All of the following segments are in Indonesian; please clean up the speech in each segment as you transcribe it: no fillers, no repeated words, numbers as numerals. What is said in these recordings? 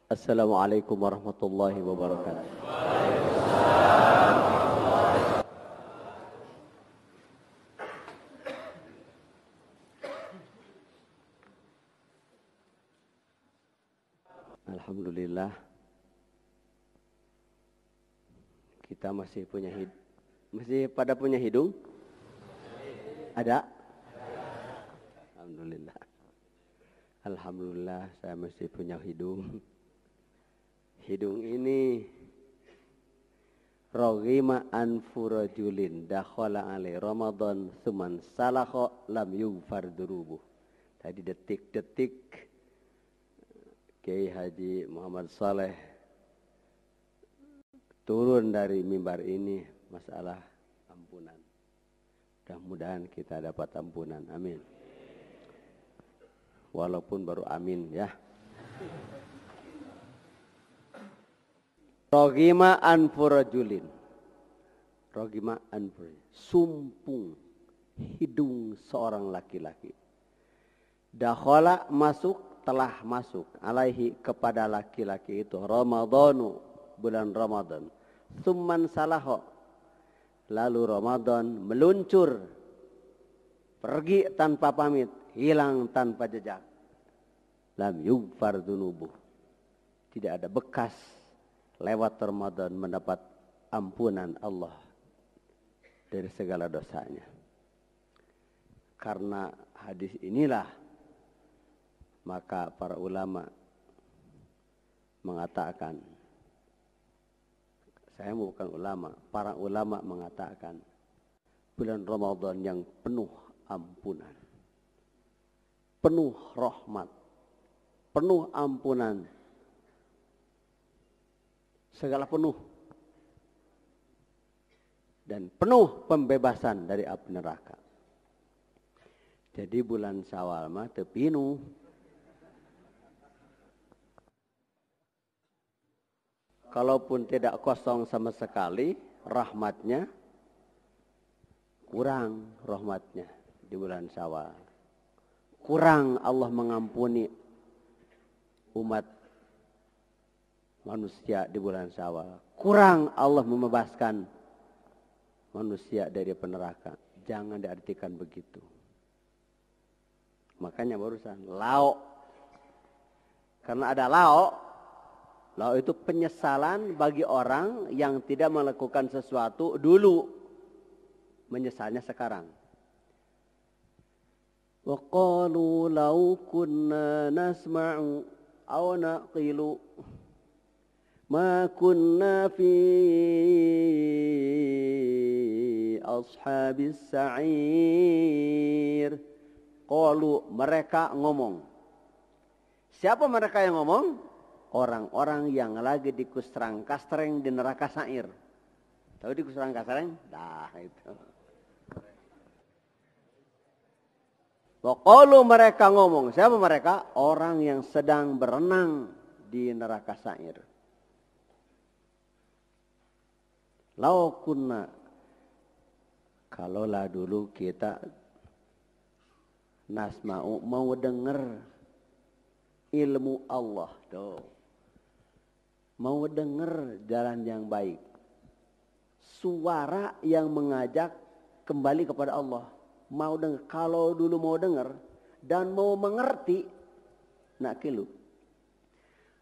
Assalamualaikum warahmatullahi wabarakatuh. Alhamdulillah kita masih pada punya hidung? Ada? Alhamdulillah. Alhamdulillah saya masih punya hidung. Hidung ini roghima anfu rajulin dakhala alai Ramadan suman salakha lam yughfar durubuh. Tadi detik-detik Kiai Haji Muhammad Saleh turun dari mimbar ini masalah ampunan. Mudah-mudahan kita dapat ampunan. Amin. Walaupun baru amin ya. Roghima anfu rajulin. Roghima anfu. Sumpung hidung seorang laki-laki. Dakhala telah masuk alaihi kepada laki-laki itu Ramadhanu, bulan Ramadan. Tsumman salaho, lalu Ramadan meluncur, pergi tanpa pamit, hilang tanpa jejak. Lam yughfar dzunubuh, tidak ada bekas lewat Ramadan mendapat ampunan Allah dari segala dosanya. Karena hadis inilah maka para ulama mengatakan, saya bukan ulama, para ulama mengatakan bulan Ramadan yang penuh ampunan, penuh rahmat, penuh ampunan, segala penuh, dan penuh pembebasan dari api neraka. Jadi bulan Syawal mah teu pinuh. Kalaupun tidak kosong sama sekali, rahmatnya kurang, rahmatnya di bulan Syawal. Kurang Allah mengampuni umat manusia di bulan Syawal. Kurang Allah membebaskan manusia dari neraka. Jangan diartikan begitu. Makanya barusan lao. Karena ada lao itu penyesalan bagi orang yang tidak melakukan sesuatu dulu. Menyesalnya sekarang. Wa qalu law kunna nasma'u aw naqilu ma kunna fi ashabis sa'ir. Qalu, mereka ngomong. Siapa mereka yang ngomong? Orang-orang yang lagi dikusrang-kastreng di neraka sa'ir. Tahu dikusrang-kastreng? Dah itu. Qalu, mereka ngomong. Siapa mereka? Orang yang sedang berenang di neraka sa'ir. Lau kunna, kalaulah dulu kita nasma'u, mau dengar ilmu Allah tuh. Mau dengar jalan yang baik. Suara yang mengajak kembali kepada Allah. Mau dengar, kalau dulu mau dengar dan mau mengerti, nak kilu.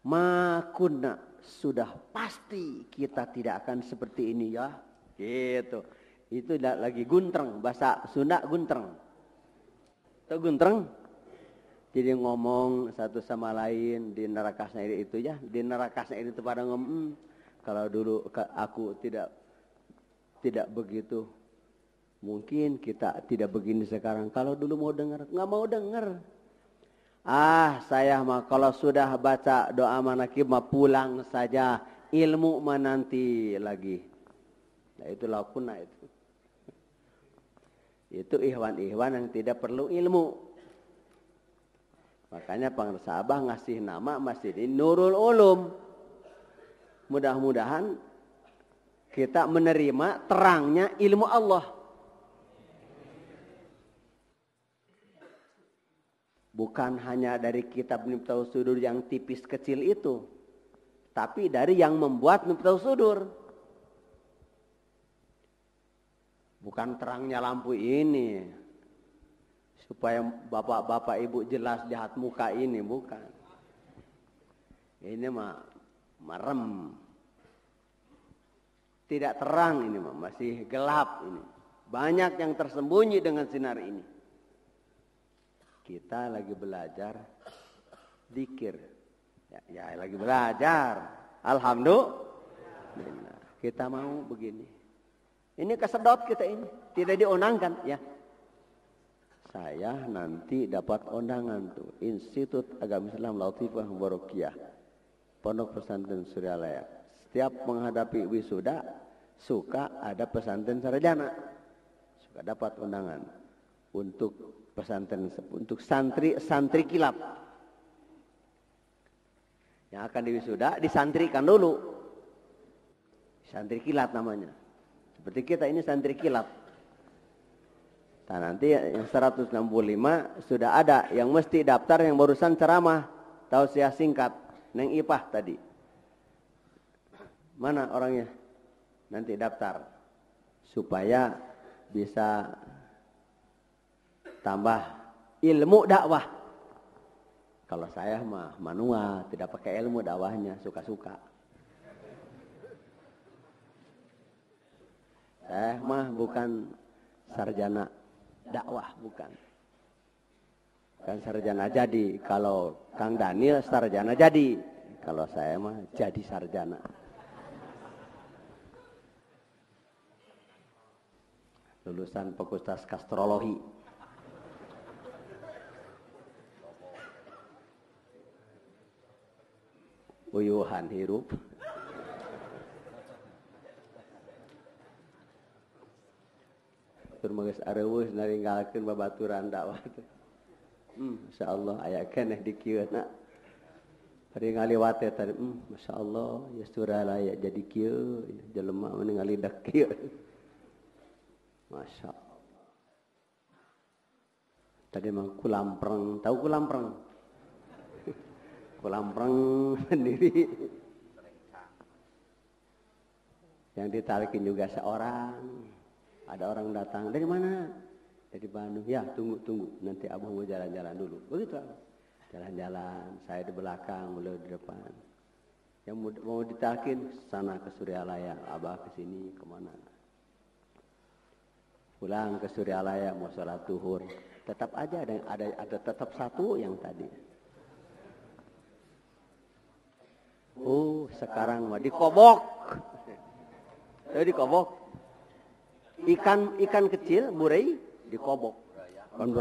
Makunna, sudah pasti kita tidak akan seperti ini ya. Gitu. Itu lagi guntreng, bahasa Sunda guntreng. Tahu guntreng? Jadi ngomong satu sama lain di neraka sa'ir itu ya. Di neraka sa'ir itu pada ngomong, kalau dulu aku tidak begitu. Mungkin kita tidak begini sekarang. Kalau dulu mau dengar, nggak mau dengar. Saya mah kalau sudah baca doa manakib mah pulang saja. Ilmu mah nanti lagi. Nah itu lakuna itu. Itu ihwan-ihwan yang tidak perlu ilmu. Makanya Pengarsa Abah ngasih nama masjid ini Nurul Ulum. Mudah-mudahan kita menerima terangnya ilmu Allah. Bukan hanya dari kitab Miftahus Sudur yang tipis kecil itu. tapi dari yang membuat Miftahus Sudur. Bukan terangnya lampu ini supaya bapak-bapak ibu jelas lihat muka ini, bukan. Ini mah merem. Tidak terang ini mah, masih gelap ini. Banyak yang tersembunyi dengan sinar ini. Kita lagi belajar zikir. Ya lagi belajar. Alhamdulillah. Kita mau begini. Ini kesedot kita ini. Tidak diundangkan ya. Saya nanti dapat undangan tuh. Institut Agama Islam Latifah Barokiyah. Pondok Pesantren Suryalaya. Setiap menghadapi wisuda, suka ada pesantren sarjana. Suka dapat undangan. Untuk pesantren, untuk santri kilat. Yang akan diwisuda, disantrikan dulu. Santri kilat namanya. Seperti kita ini santri kilat. Nah nanti yang 165 sudah ada yang mesti daftar yang barusan ceramah. Tausiah singkat. Neng Ipah tadi. Mana orangnya? Nanti daftar. Supaya bisa tambah ilmu dakwah. Kalau saya mah manual, tidak pakai ilmu dakwahnya, suka-suka. Saya mah bukan sarjana dakwah, bukan. Bukan sarjana jadi. Kalau Kang Daniel sarjana jadi. Kalau saya mah jadi sarjana. Lulusan Fakultas Kastrologi. Uyuhan hirup. Turmageus areuweus naringgalkeun babaturan dakwah teh. Masyaallah aya keneh di kieu na. Ari ngaliwat teh tadi, masyaallah ya Suryalaya jadi kieu, jelema mah ngalidak kieu. Masyaallah. Tadi mah kulampreng, tahu kulampreng? Kulampreng sendiri. Yang ditarikin juga seorang. Ada orang datang, dari mana? Dari Bandung. Ya, tunggu. Nanti abah mau jalan-jalan dulu. Begitu. Jalan-jalan, saya di belakang, beliau di depan. Yang mau ditarikin, sana ke Suryalaya. Abah ke sini, kemana? Pulang ke Suryalaya, mau sholat zuhur. Tetap aja ada tetap satu yang tadi. Sekarang mah dikobok. Dikobok. Ikan kecil, murai dikobok. Kan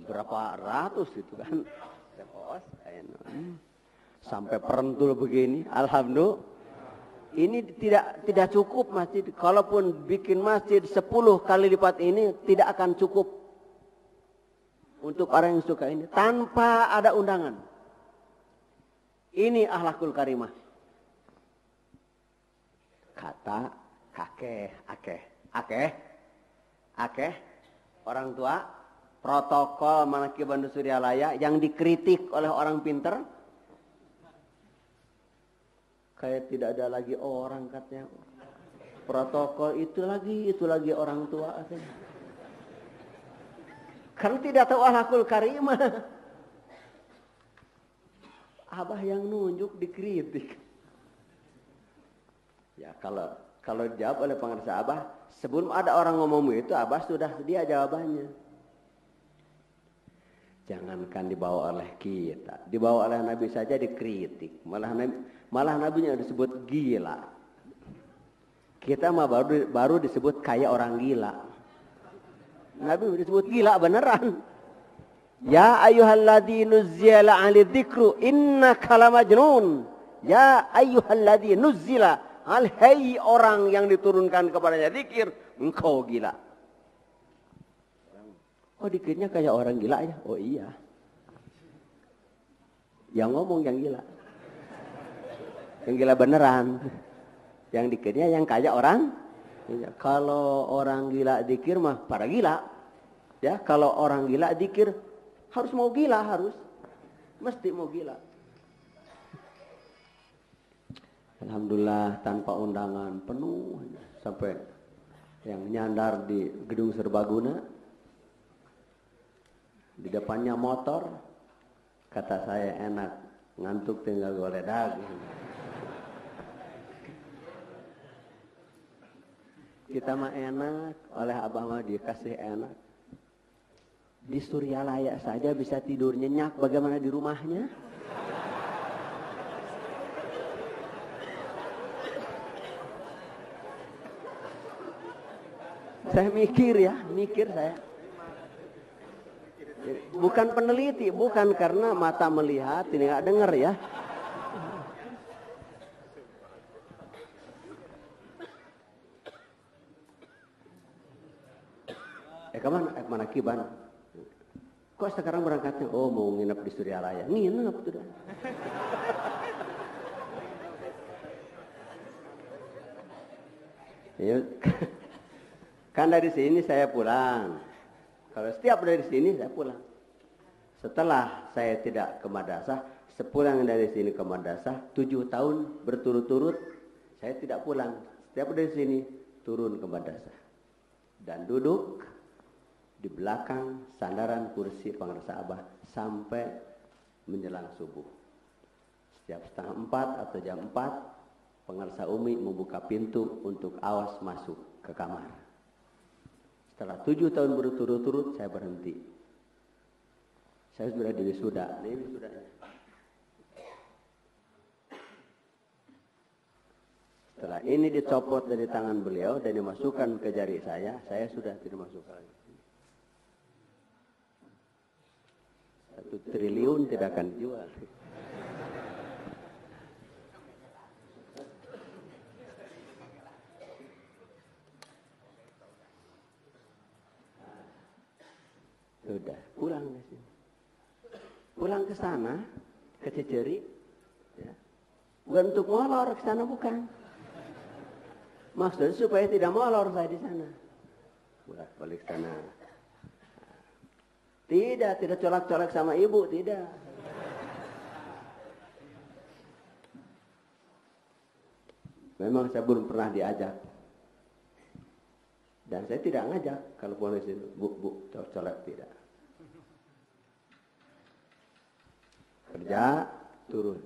berapa ratus gitu kan. Sampai perentul begini, alhamdulillah. Ini tidak cukup masjid. Kalaupun bikin masjid 10 kali lipat ini tidak akan cukup untuk orang yang suka ini tanpa ada undangan. Ini akhlakul karimah. Kata akeh orang tua, protokol Manaqib Bandung Suryalaya yang dikritik oleh orang pinter. Kayak tidak ada lagi orang katanya. Protokol itu lagi orang tua. Karena tidak tahu akhlakul karimah. Abah yang nunjuk dikritik. Ya kalau dijawab oleh pengarsa Abah, sebelum ada orang ngomong itu Abah sudah sedia jawabannya. Jangankan dibawa oleh kita, dibawa oleh Nabi saja dikritik. Malah Nabinya disebut gila. Kita mah baru disebut kayak orang gila. Nabi disebut gila beneran. Ya ayyuhalladzi nuzzila 'alal dzikru innaka lamajnun. Ya ayyuhalladzi nuzzila hai orang yang diturunkan kepadanya zikir, engkau gila. Oh dikirnya kayak orang gila ya? Oh iya. Yang ngomong yang gila. Yang gila beneran. Yang dikirnya yang kayak orang. Kalau orang gila zikir mah para gila. Ya, kalau orang gila zikir harus mau gila harus. Mesti mau gila. Alhamdulillah tanpa undangan penuh sampai yang nyandar di gedung serbaguna. Di depannya motor, kata saya enak, ngantuk tinggal goledag. Kita mah enak, oleh abah mah dikasih enak. Di Suryalaya saja bisa tidur nyenyak, bagaimana di rumahnya? Saya mikir saya. Bukan peneliti, bukan karena mata melihat, ini nggak dengar ya. Kemana Kiban? Kok sekarang berangkatnya? Oh mau nginep di Suryalaya. Nginep tuh dah. Kan dari sini saya pulang. Kalau setiap dari sini saya pulang. Setelah saya tidak ke madrasah, sepulang dari sini ke madrasah, 7 tahun berturut-turut saya tidak pulang. Setiap dari sini turun ke madrasah dan duduk di belakang sandaran kursi pengarsa abah sampai menjelang subuh. Setiap 3:30 atau jam 4, pengarsa Umi membuka pintu untuk awas masuk ke kamar. Setelah 7 tahun berturut-turut saya berhenti. Saya sudah di wisuda. Ini wisudanya. Setelah ini dicopot dari tangan beliau dan dimasukkan ke jari saya sudah tidak masuk lagi. 1 triliun tidak akan dijual. Sudah pulang ke sini. Pulang ke sana, ke Ciceri, ya. Bukan untuk molor ke sana, bukan. Maksudnya supaya tidak molor saya di sana. Balik sana. Tidak colak-colak sama ibu, tidak. Memang saya belum pernah diajak. Dan saya tidak ngajak kalau polisi bu, colak tidak. Kerja, turun.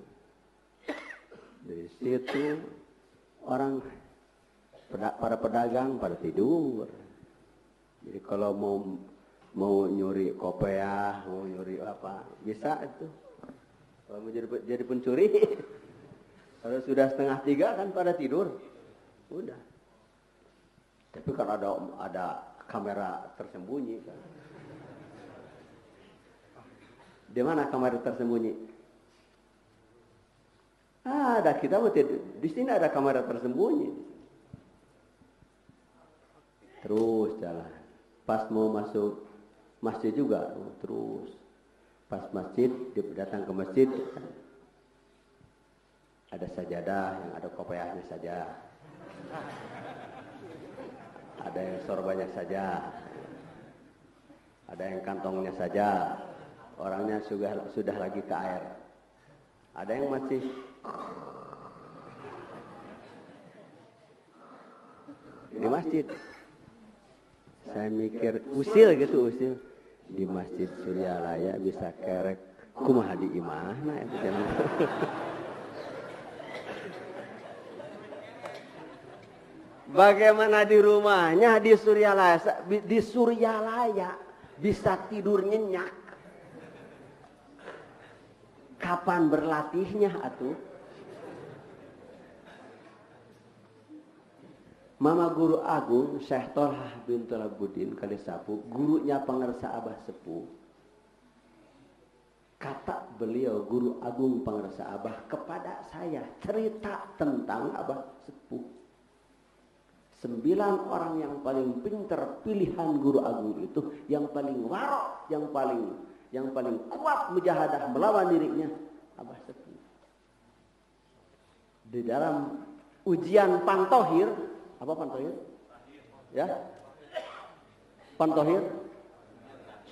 Dari situ orang, para pedagang pada tidur. Jadi kalau mau nyuri kopiah, mau nyuri apa, bisa itu. Kalau mau jadi pencuri, kalau sudah 2:30 kan pada tidur, udah. Tapi kan ada kamera tersembunyi kan. Di mana kamera tersembunyi? Ada, kita di sini ada kamera tersembunyi. Terus jalan. Pas mau masuk masjid juga, terus. Pas masjid, datang ke masjid, ada sajadah yang ada kopiahnya saja. Ada yang sorbannya saja. Ada yang kantongnya saja. Orangnya sudah lagi ke air. Ada yang masih di masjid. Saya mikir usil di Masjid Suryalaya bisa kerek kumaha di imahna itu kan. Bagaimana di rumahnya di Suryalaya bisa tidur nyenyak. Kapan berlatihnya atuh? Mama guru agung Syekh Tolhah bin Tolabuddin Kalisapu, gurunya pengarsa Abah Sepuh. Kata beliau guru agung pengarsa Abah kepada saya cerita tentang Abah Sepuh. 9 orang yang paling pintar pilihan guru agung itu, yang paling warok, yang paling kuat mujahadah melawan dirinya, Abah Sepuh. Di dalam ujian Pantohir, apa Pantohir? Ya, Pantohir.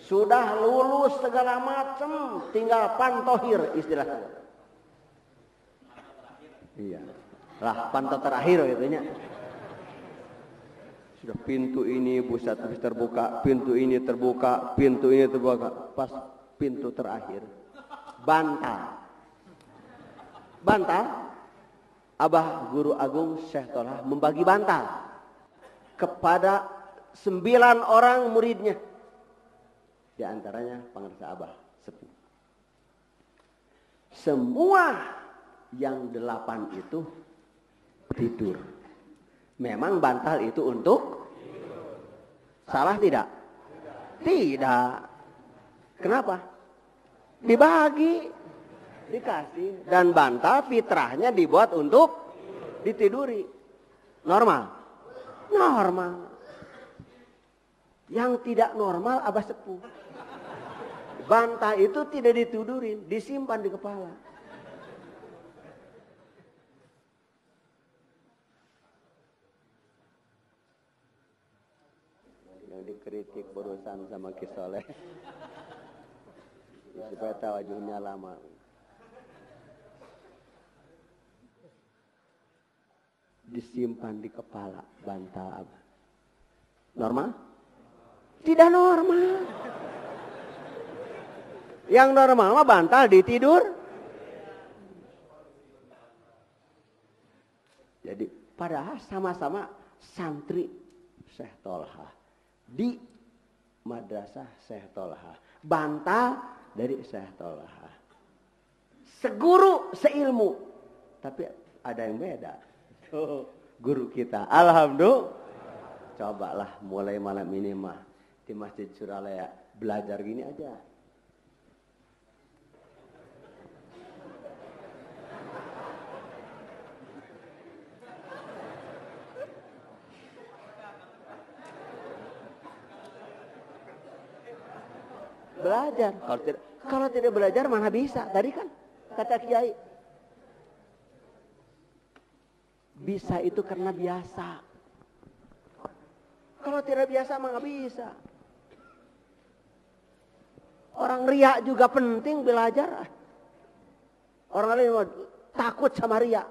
Sudah lulus segala macam, tinggal Pantohir istilahnya. Iya. Lah pantau terakhir gitu nya. Sudah pintu ini buset terbuka, pintu ini terbuka, pintu ini terbuka. Pas pintu terakhir, bantal. Bantal, Abah Guru Agung Syekh Tolha membagi bantal kepada 9 orang muridnya. Di antaranya pengarsa Abah sepuh. Semua yang 8 itu tidur. Memang bantal itu untuk salah tidak? Tidak. Kenapa? Dibagi, dikasih. Dan bantal fitrahnya dibuat untuk ditiduri. Normal? Normal. Yang tidak normal Abah sepuh. Bantal itu tidak ditidurin, disimpan di kepala. Dikritik berurusan sama Ki Soleh supaya tawajuhnya lama. Disimpan di kepala bantal Abah. Normal? Tidak normal. Yang normal mah bantal ditidur. Jadi padahal sama-sama santri Syekh Tolha di madrasah Syekh Tolha, bantal dari Syekh Tolha, seguru seilmu, tapi ada yang beda. Tuh, guru kita, alhamdulillah. Cobalah mulai malam ini mah di Masjid Suralaya belajar gini aja. Belajar. Kalau tidak belajar mana bisa? Tadi kan kata Kiai. Bisa itu karena biasa. Kalau tidak biasa mah nggak bisa. Orang riak juga penting belajar. Orang lain takut sama riak.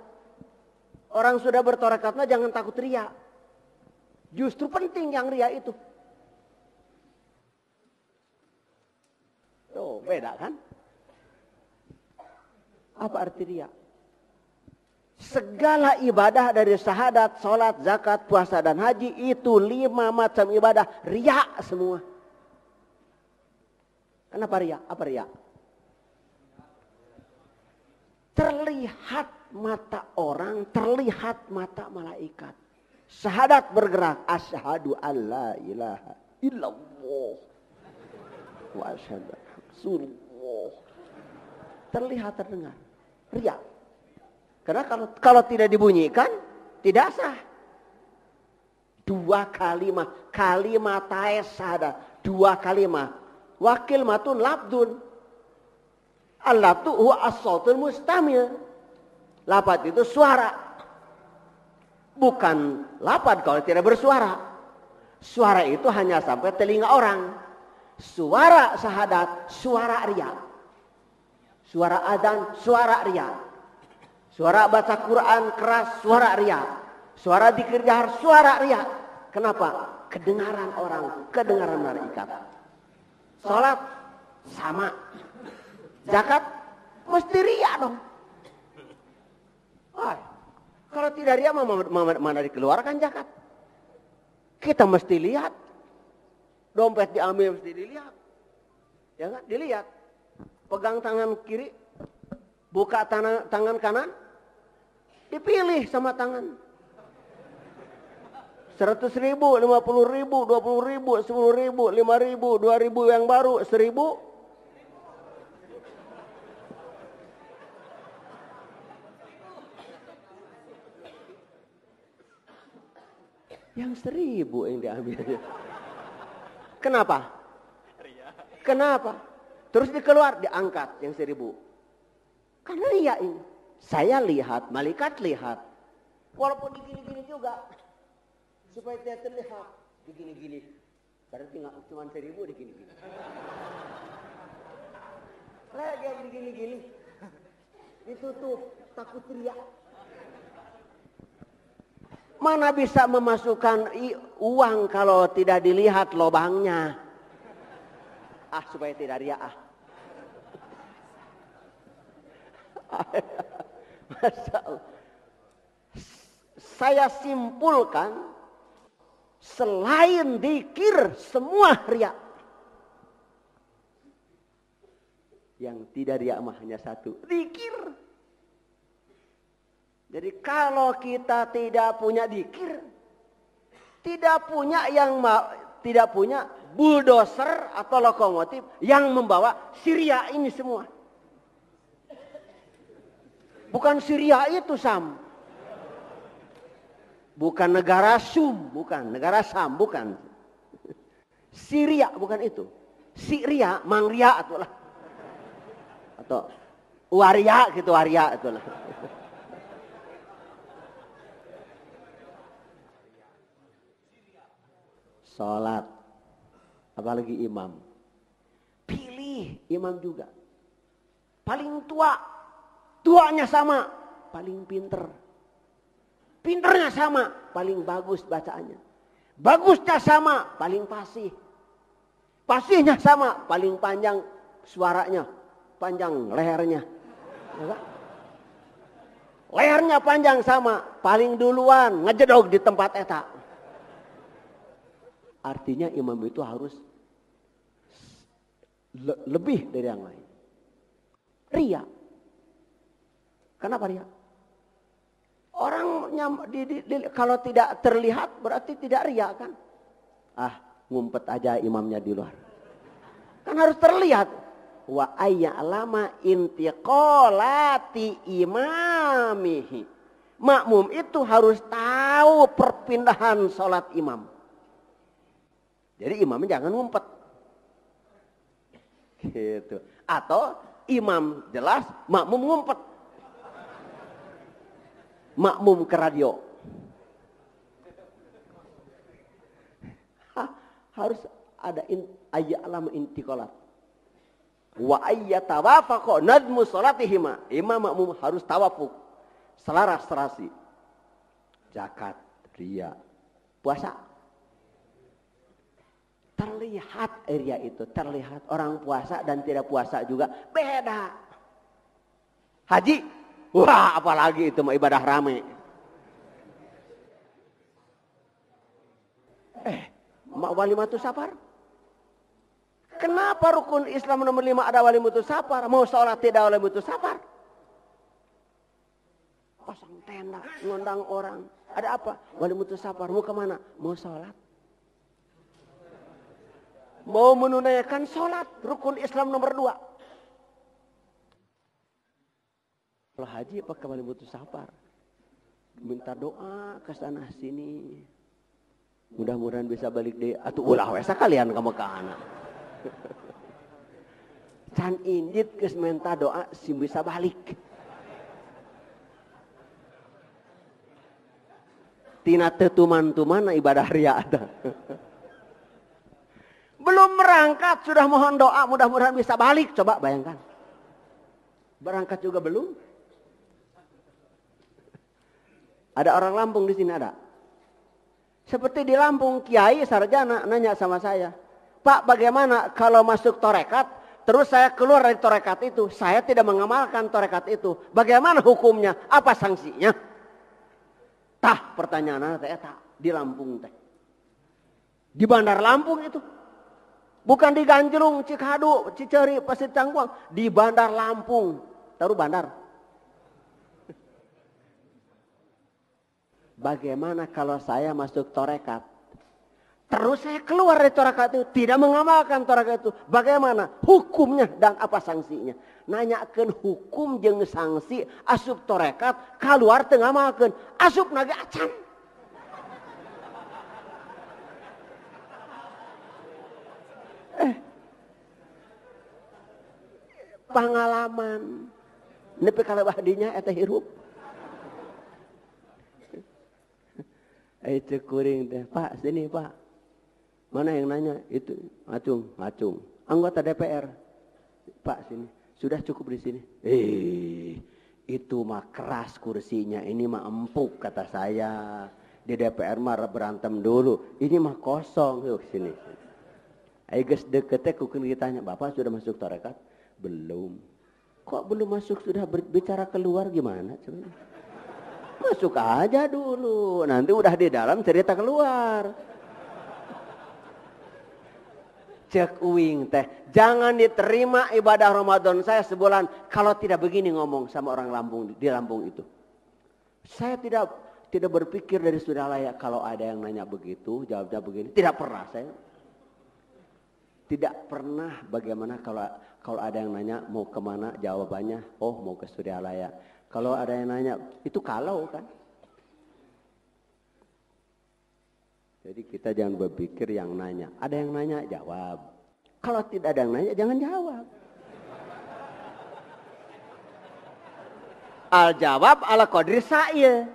Orang sudah bertorekatnya jangan takut riak. Justru penting yang riak itu. Oh, beda kan? Apa arti riya? Segala ibadah dari syahadat, sholat, zakat, puasa, dan haji itu 5 macam ibadah riya semua. Kenapa riya? Apa riya? Terlihat mata orang, terlihat mata malaikat. Syahadat bergerak, asyhadu alla ilaha illallah wa asyhadu Rasulullah. Terlihat terdengar riya. Karena kalau tidak dibunyikan tidak sah. 2 kalimat syahadat, 2 kalimat. Wakil matun labdun. Al-labdu huwa as-sautul mustamil. Lafaz itu suara. Bukan lafaz kalau tidak bersuara. Suara itu hanya sampai telinga orang. Suara syahadat, suara riya. Suara adzan, suara riya. Suara baca Quran keras, suara riya. Suara dzikir jahar, suara riya. Kenapa? Kedengaran orang, kedengaran malaikat. Salat sama. Zakat mesti riya dong. Kalau tidak riya mana dikeluarkan zakat? Kita mesti lihat. Dompet diambil mesti dilihat. Ya kan? Dilihat. Pegang tangan kiri, buka tangan kanan, dipilih sama tangan. 100.000, 50.000, 20.000, 10.000, 5.000, 2.000 yang baru, 1.000. Yang 1.000 yang diambil. Kenapa? Kenapa? Terus dikeluar, diangkat yang 1.000. Karena riya ini. Saya lihat, malaikat lihat. Walaupun digini-gini juga. Supaya tidak terlihat. Digini-gini. Berarti nggak cuma 1.000 digini-gini. Lagi yang digini-gini. Ditutup, takut riya. Mana bisa memasukkan uang kalau tidak dilihat lobangnya? Supaya tidak riak Masya Allah. Saya simpulkan, selain zikir semua riak. Yang tidak riak mah hanya satu, zikir. Jadi kalau kita tidak punya zikir, tidak punya bulldozer atau lokomotif yang membawa Syria ini semua. Bukan Syria itu Sam. Bukan negara Sum, bukan negara Sam, bukan. Syria bukan itu. Syria, Mangria itulah. Atau Waria gitu, Waria itulah. Sholat, apalagi imam. Pilih imam juga. Paling tua, tuanya sama, paling pinter. Pinternya sama, paling bagus bacaannya. Bagusnya sama, paling fasih. Fasihnya sama, paling panjang suaranya, panjang lehernya. Lehernya panjang sama, paling duluan ngejedog di tempat eta. Artinya imam itu harus lebih dari yang lain. Ria. Kenapa ria? Orang kalau tidak terlihat berarti tidak ria kan? Ngumpet aja imamnya di luar. Kan harus terlihat. Wa ayya'lama intiqalati imamihi. Makmum itu harus tahu perpindahan sholat imam. Jadi imamnya jangan ngumpet. Gitu. Atau imam jelas, makmum ngumpet. Makmum ke radio. Harus ada ayya'lama intiqalat. Wa ayyatawafaqa nadmu salatihima. Imam makmum harus tawafuk. Selaras serasi. Zakat, ria, puasa. Terlihat area itu, terlihat orang puasa dan tidak puasa juga beda. Haji, wah apalagi itu mah ibadah rame. Walimatus safar. Kenapa rukun Islam nomor 5 ada walimatus safar? Mau sholat tidak walimatus safar? Pasang tenda, ngundang orang. Ada apa? Walimatus safar. Mau kemana? Mau sholat. Mau menunaikan sholat, rukun Islam nomor 2. Kalau haji pakai walimatus safar, minta doa ke sana sini, mudah-mudahan bisa balik deh. Atuh ulah wesa kalian ke Mekah. Can indit geus minta doa si bisa balik. Tina teu tuman-tuman ibadah ria teh. Belum berangkat sudah mohon doa mudah-mudahan bisa balik. Coba bayangkan. Berangkat juga belum. Ada orang Lampung di sini ada. Seperti di Lampung kiai sarjana nanya sama saya. Pak bagaimana kalau masuk torekat terus saya keluar dari torekat itu. Saya tidak mengamalkan torekat itu. Bagaimana hukumnya? Apa sanksinya? Tah pertanyaan saya di Lampung teh. Di Bandar Lampung itu. Bukan di Ganjelung, Cikadu, Ciceri, Pasir Cangkuang. Di Bandar Lampung. Taruh bandar. Bagaimana kalau saya masuk torekat? Terus saya keluar dari torekat itu. Tidak mengamalkan torekat itu. Bagaimana? Hukumnya dan apa sanksinya? Nanyakan hukum jeung sanksi. Asup torekat, keluar tengah ngamalkan. Asup naga acan. Pengalaman nepi kalau bahdinya eta hirup itu kuring teh Pak sini Pak mana yang nanya itu ngacung anggota DPR Pak sini sudah cukup di sini itu mah keras kursinya ini mah empuk kata saya Di DPR mah berantem dulu. Ini mah kosong. Yuk sini. Ayo guys deketnya kukin ditanya, Bapak sudah masuk tarekat? Belum. Kok belum masuk sudah bicara keluar gimana? Masuk aja dulu. Nanti udah di dalam cerita keluar. Cek uing teh. Jangan diterima ibadah Ramadan saya sebulan kalau tidak begini ngomong sama orang Lampung di Lampung itu. Saya tidak berpikir dari sudah layak kalau ada yang nanya begitu, jawabnya begini. Tidak pernah saya. Tidak pernah bagaimana kalau ada yang nanya mau kemana jawabannya, oh mau ke Suryalaya. Kalau ada yang nanya, itu kalau kan. Jadi kita jangan berpikir yang nanya. Ada yang nanya, jawab. Kalau tidak ada yang nanya, jangan jawab. Al-jawab ala qadri sa'il.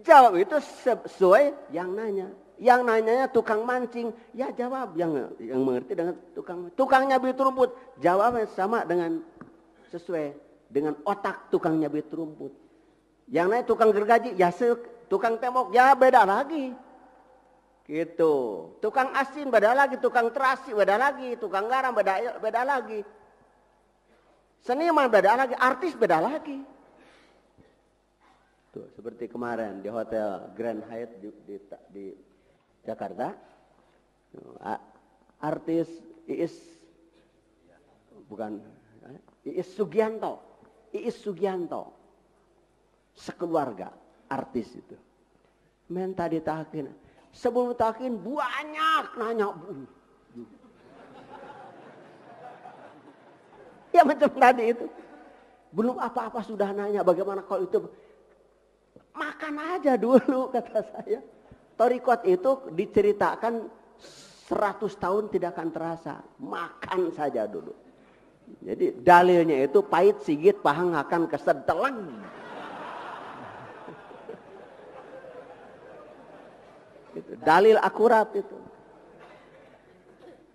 Jawab itu sesuai yang nanya. Yang nanyanya tukang mancing, ya jawab yang mengerti dengan tukangnya bibit rumput. Jawabnya sama dengan sesuai dengan otak tukang nyabit rumput. Yang nanya tukang gergaji, ya tukang tembok, ya beda lagi. Gitu. Tukang asin beda lagi, tukang terasi beda lagi, tukang garam beda lagi. Seniman beda lagi, artis beda lagi. Tuh, seperti kemarin di Hotel Grand Hyatt di Jakarta. Artis Iis Sugianto. Sekeluarga artis itu. Minta ditakin. Sebelum takin banyak nanya. Ya macam tadi itu. Belum apa-apa sudah nanya bagaimana kalau itu. Makan aja dulu kata saya. Thariqat itu diceritakan 100 tahun tidak akan terasa. Makan saja dulu. Jadi dalilnya itu pahit sigit pahang akan kesedelang. Itu dalil akurat itu.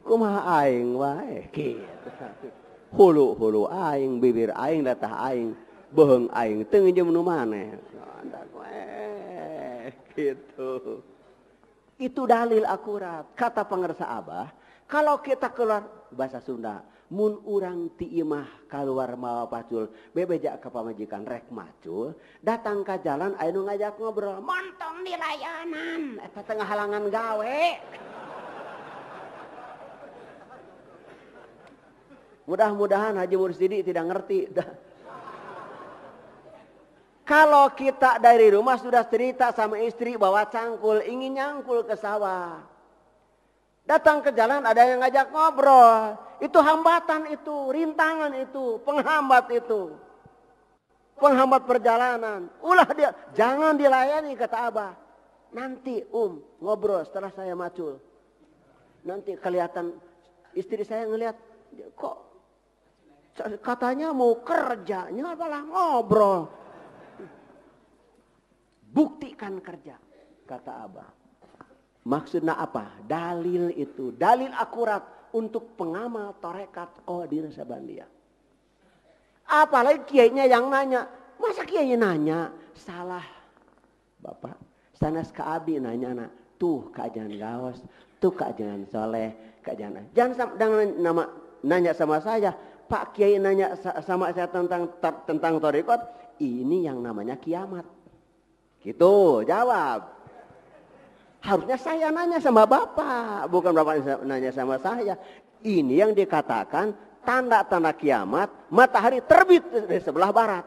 Kumaha aing wae kitu. Hulu aing, bibir aing, datah aing, beheung aing teu ngeujeum nu maneh. Gitu. Itu dalil akurat. Kata pengersa Abah, kalau kita keluar bahasa Sunda, mun urang ti imah keluar mawa pacul, bebeja ka pamajikan rek macul, datang ke jalan aya nu ngajak ngobrol, montong di layanan, eta tengah halangan gawe. Mudah-mudahan Haji Mursidi tidak ngerti. Kalau kita dari rumah sudah cerita sama istri bawa cangkul, ingin nyangkul ke sawah. Datang ke jalan ada yang ngajak ngobrol. Itu hambatan itu, rintangan itu, penghambat itu. Penghambat perjalanan. Ulah dia, jangan dilayani kata Abah. Nanti ngobrol setelah saya macul. Nanti kelihatan istri saya ngelihat, kok katanya mau kerjanya malah ngobrol. Buktikan kerja, kata Abah. Maksudnya apa? Dalil itu. Dalil akurat untuk pengamal tarekat Qadir Sabandia. Apalagi kiainya yang nanya. Masa kiainya nanya? Salah. Bapak, sanes ka abdi nanya nak. Tuh kajian gawas. Tuh kajian soleh. Kajian. Jangan nama nanya sama saya. Pak kiai nanya sama saya tentang tarekat. Ini yang namanya kiamat. Gitu, jawab. Harusnya saya nanya sama Bapak, bukan Bapak nanya sama saya. Ini yang dikatakan tanda-tanda kiamat, matahari terbit dari sebelah barat.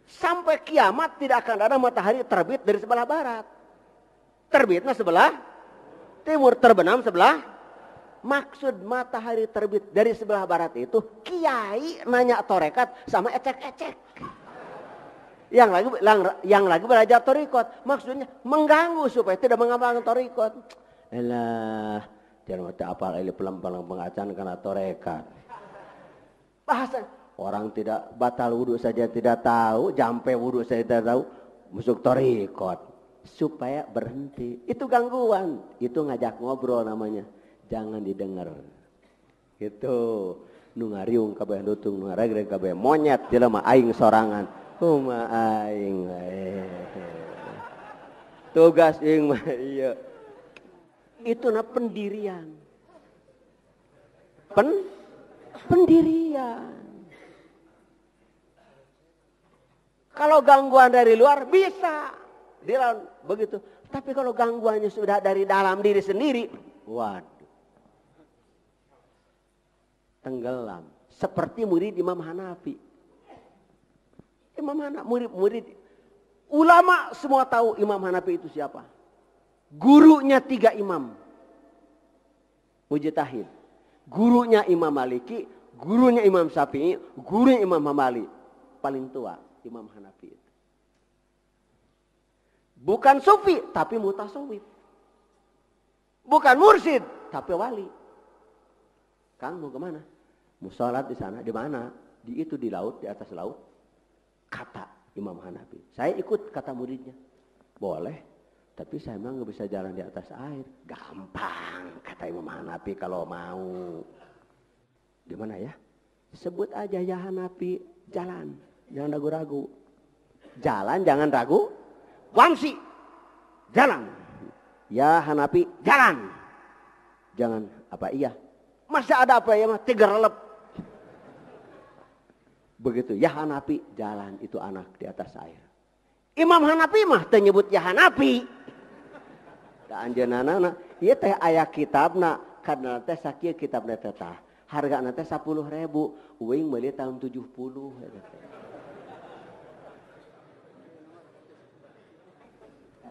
Sampai kiamat tidak akan ada matahari terbit dari sebelah barat. Terbitnya sebelah timur, terbenam sebelah. Maksud matahari terbit dari sebelah barat itu, kiai nanya tarekat sama ecek-ecek. Yang lagi belajar tarekat, maksudnya mengganggu supaya tidak mengamalkan tarekat. Elah, jangan mati apal ini pelan-pelan pengacan karena tarekat. Bahasa orang tidak batal wudu saja tidak tahu, jampe wudu saja tidak tahu, masuk tarekat supaya berhenti. Itu gangguan, itu ngajak ngobrol namanya. Jangan didengar. Gitu. Nu ngariung kabeh lutung, nu ngaragreg kabeh monyet jelema aing sorangan. Kumaha aing wae. Tugas aing mah iya. Itu pendirian. Pendirian. Kalau gangguan dari luar bisa dilawan begitu. Tapi kalau gangguannya sudah dari dalam diri sendiri, waduh. Tenggelam. Seperti murid Imam Hanafi. Imam Hanafi, murid. Ulama semua tahu Imam Hanafi itu siapa. Gurunya 3 imam. Mujtahid. Gurunya Imam Maliki, gurunya Imam Syafi'i, gurunya Imam Hambali. Paling tua Imam Hanafi itu. Bukan sufi, tapi mutasawwif. Bukan mursyid, tapi wali. Kang mau kemana? Mau sholat di sana, di mana? Di laut, di atas laut. Kata Imam Hanafi. Saya ikut kata muridnya. Boleh, tapi saya memang nggak bisa jalan di atas air. Gampang, kata Imam Hanafi kalau mau. Di mana ya? Sebut aja ya Hanafi, jalan. Jangan ragu-ragu. Jalan, jangan ragu. Wamsi, jalan. Ya Hanafi, jalan. Jangan apa iya. Masa ada apa ya mah? Tigerelep. Begitu, ya Hanafi jalan itu anak di atas air. Imam Hanafi mah teu nyebut ya Hanafi. Da anjeunna ieu teh aya kitabna, kadna teh sakieu kitabna teh tah. Hargana teh 10.000, uing meuli tahun 70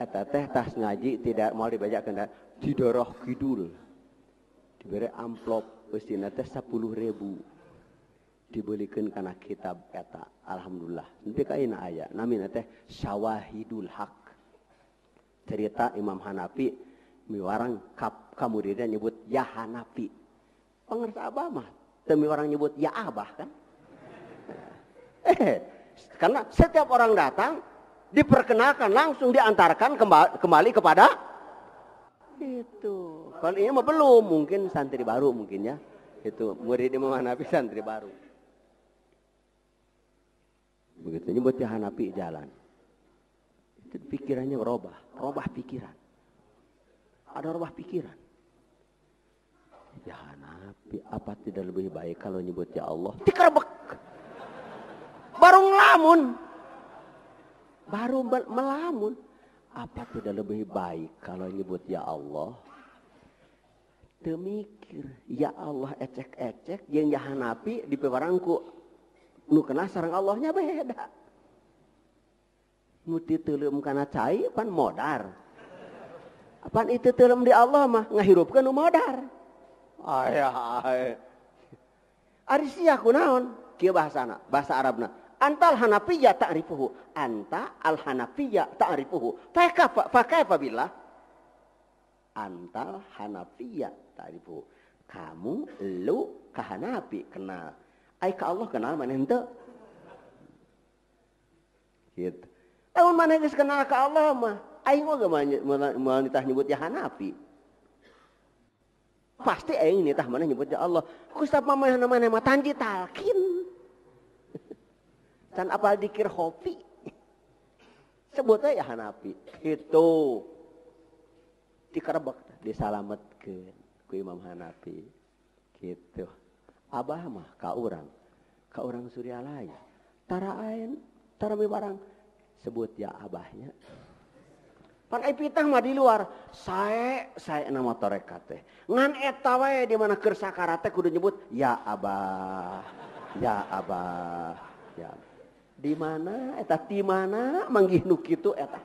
eta teh tas ngaji tidak mau dibacakeun didorah kidul. Diberi amplop eusina teh 10.000. Dibelikan karena kitab eta. Alhamdulillah. Nanti kaina aya. Namina teh Syawahidul Haq. Cerita Imam Hanafi. Miwarang kamuridnya nyebut ya Hanafi. Pengerti abah mah. Demi orang nyebut ya abah kan. Karena setiap orang datang. Diperkenalkan langsung diantarkan kembali kepada. Itu. Kalau ini mah belum. Mungkin santri baru mungkin ya. Itu murid Imam Hanafi santri baru. Begitu nyebut ya Hanafi jalan. Itu pikirannya robah pikiran. Ada robah pikiran. Ya Hanafi, apa tidak lebih baik kalau nyebut ya Allah? Dikerebek. Baru ngelamun. Baru melamun. Apa tidak lebih baik kalau nyebut ya Allah? Demikir, ya Allah ecek-ecek yang ya Hanafi di pewarangku. Nu kena sareng Allahnya beda. Nu diteuleum kana cai pan modar. Pan itu teuleum di Allah mah ngahirupkeun nu modar. Aya. Ari sia kunaon? Kieu bahasana, bahasa Arabna. Antal Hanafiyya ta'rifuhu. Anta al Hanafiyya ta'rifuhu. Fa kaifa billah? Antal Hanafiyya ta'rifuhu. Kamu lu ka Hanafi kenal. Ai ka Allah kenal mana henteu? Gitu. Lamun mana geus kenal ka Allah mah, aing oge moal nitah nyebut ya Hanafi. Pasti aing nitah mana nyebut ya Allah. Kusap mana mah tanji talkin. Can apal dikir hopi. Sebut ya Hanafi. Itu. Dikerebek, disalametkeun ku Imam Hanafi. Gitu. Abah mah ka urang Suryalaya. Tara ain, tara mibarang sebut ya abahnya. Pan ai pitah mah di luar, sae nama tarekat teh. Ngan eta wae di mana keur sakarat teh kudu nyebut ya abah. Ya abah. Ya. Di mana eta ti mana manggih nu kitu eta.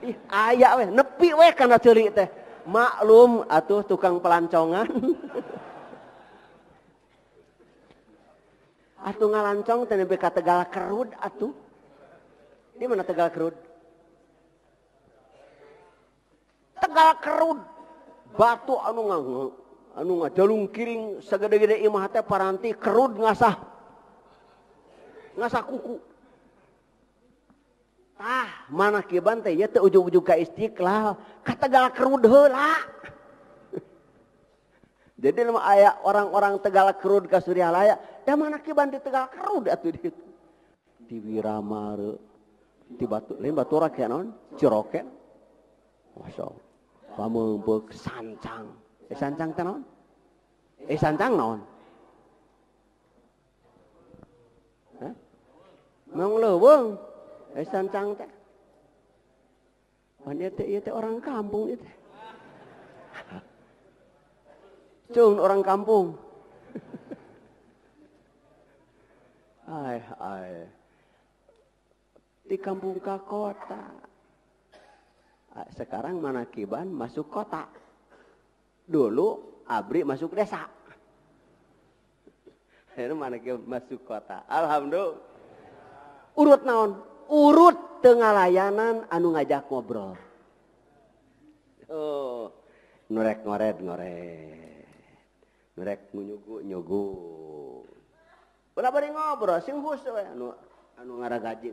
Ih aya we nepi we kana ceuli teh. Maklum atuh tukang pelancongan. Atuh ngalancong teh nepi ka Tegal Kerud atuh. Di mana Tegal Kerud? Tegal Kerud. Batu anu ngajalung kiring sagede-gede imah teh paranti kerud ngasah kuku. Mana kiban teh ya teu ujug-ujug ka Istiqlal, ka Tegal Kerud heula. Jadi lama aya orang-orang Tegal Kerud ka Suryalaya, da mana kiban di Tegal Kerud atuh di itu. ti Wiramare ti batu lain batura kayak non Ciroke masya Allah pameubeuk sancang sancang teh naon sancang naon Mang leuweung sancang teh pan ieu teh orang kampung ieu teh Cung orang kampung. Ai. Di kampung ke kota. Sekarang Manakiban masuk kota. Dulu Abri masuk desa. Ini Manakiban masuk kota. Alhamdulillah. Urut naon? Urut tengah layanan anu ngajak ngobrol. Oh, ngorek. Merek nyugu. Ulah bari ngobrol sing husu we anu ngaragaji.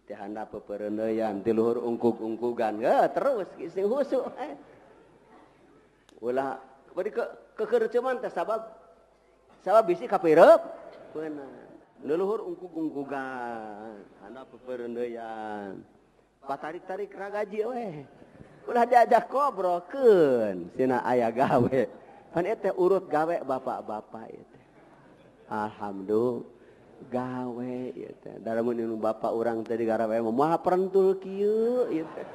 Teh handap pepereuneuyan ti luhur ungkug-ungkugan. Terus sing husu. Ulah bari kekereuceman teh sabab bisi kapireup. Beunang. Leluhur ungkug-ungkugan, handap pepereuneuyan. Patarik-tarik ragaji we. Ulah diajak ngobrolkeun cenah aya gawe. Pan eta urut gawe bapak-bapak eta. Alhamdulillah gawe eta. Da mun nu bapak urang teh digarawe moal perentul kieu eta.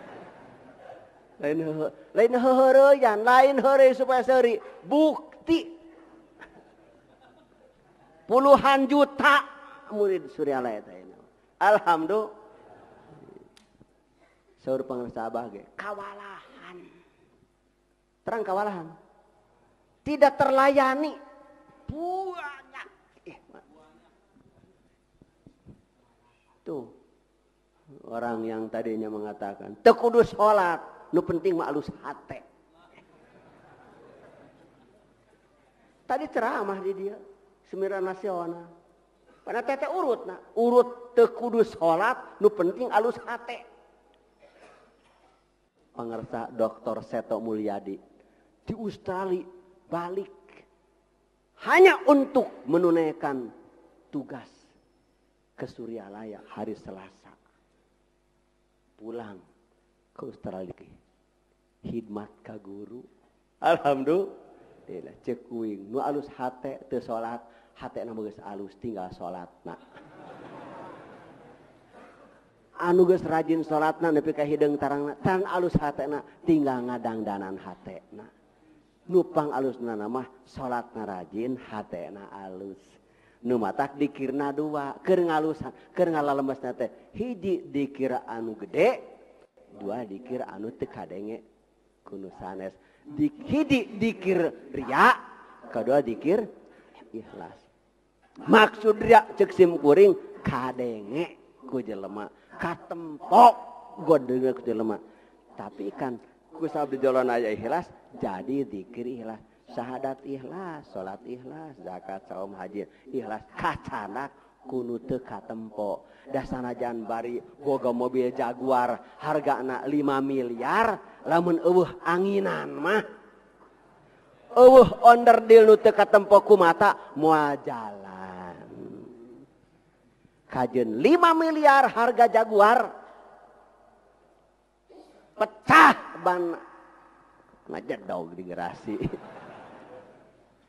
Lain heureuyan, lain heureuy supaya seuri. Bukti puluhan juta murid Suryala eta. Alhamdulillah saur pangarsa Abah ge kawalahan. Terang kawalahan. Tidak terlayani. Banyak. Tuh. Orang yang tadinya mengatakan teu kudu salat, nu penting mah alus hate. Tadi ceramah di dia, Semirahan Nasional. Pada tete urutna, urut teu kudu salat, nu penting alus hate. Pangarsa Dr. Seto Mulyadi di Australia balik hanya untuk menunaikan tugas ke Suryalaya hari Selasa. Pulang ke Australia hidmat ka guru. Alhamdulillah cek kuing nu alus hate teu salat, hatena geus alus tinggal salatna. Anu geus rajin salatna nepi ka hideung tarangna tan alus hatena tinggal ngadangdanan hatena. Nupang alusna mah salatna rajin hatena alus. Nu matak dikirna dua keur ngalusan keur ngalalembesna teh hiji dikir anu gede, dua dikir anu teu kadenge kudu sanes. Hiji dikir ria, kedua dikir ikhlas. Maksud ria ceuk sim kuring kadenge ku jelema katempok godeugeuk jelema. Tapi kan ku sabdi jalan aya ikhlas jadi zikir ikhlas, syahadat ikhlas, salat ikhlas, zakat, saum, haji ikhlas kacanak kudu teu katempok. Da sanajan bari boga mobil Jaguar hargana 5 miliar lamun eueuh anginan mah eueuh onderdil nu teu katempok ku mata moal jalan. Kajen 5 miliar harga Jaguar pecah ban ngajedog di garasi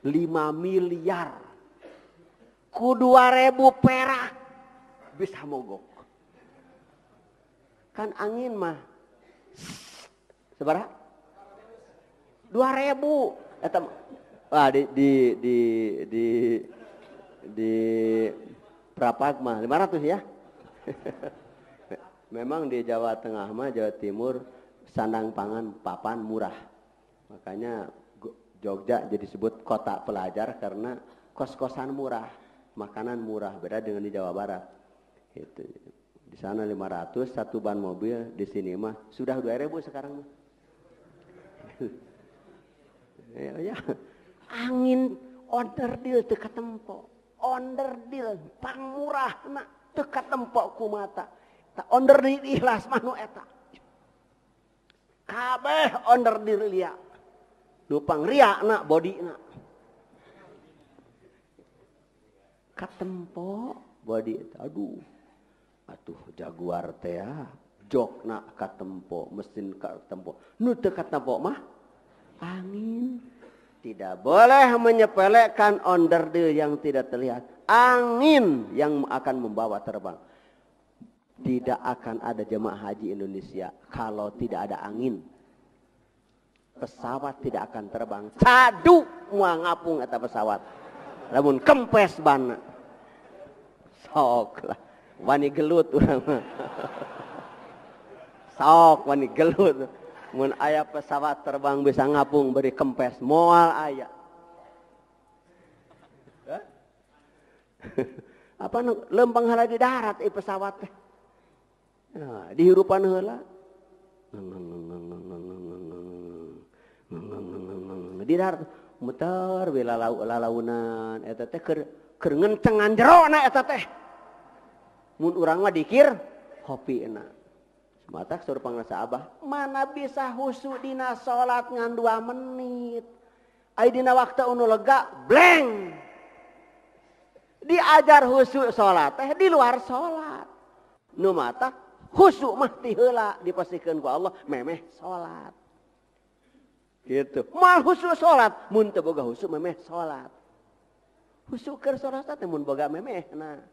5 miliar ku 2.000 perak bisa mogok kan angin mah sabaraha 2.000 eta wah di Prapak mah 500 ya. Memang di Jawa Tengah mah Jawa Timur sandang pangan papan murah. Makanya Jogja jadi disebut kota pelajar karena kos-kosan murah, makanan murah beda dengan di Jawa Barat. Itu. Di sana 500 satu ban mobil, di sini mah sudah 2.000 sekarang mah. Ya. Angin order deal teu katempo. Onderdil pangmurahna teu katempok ku mata. Ta onderdil ikhlas mah nu eta. Kabeh onderdil lia. Nu pangriana bodina. Katempok body aduh atuh jaguar teh jokna katempo mesin katempo nu teu katempo mah angin. Tidak boleh menyepelekan onderdil yang tidak terlihat. Angin yang akan membawa terbang. Tidak akan ada jemaah haji Indonesia kalau tidak ada angin. Pesawat tidak akan terbang. Cadu moal ngapung eta pesawat. Lamun kempes bana. Sok lah. Wani gelut urang mah. Sok wani gelut. Mun aya pesawat terbang bisa ngapung beri kempes moal aya. Apa lempeng heula di darat pesawat teh. Nah, dihirupan heula. Di darat muter we lalaunan eta teh keur ngencengan jerona eta teh. Mun urang mah dikir hopina. Matak suruh pangrasa abah, mana bisa husu dina salat ngan 2 menit. Ai dina waktu unu lega, bleng. Diajar husu salat teh di luar salat. Nu mata husu mah ti heula dipasikeun ku Allah memeh salat. Gitu. Mal husu salat, mun teu boga husu memeh salat. Husu keur salat teh mun boga memehna.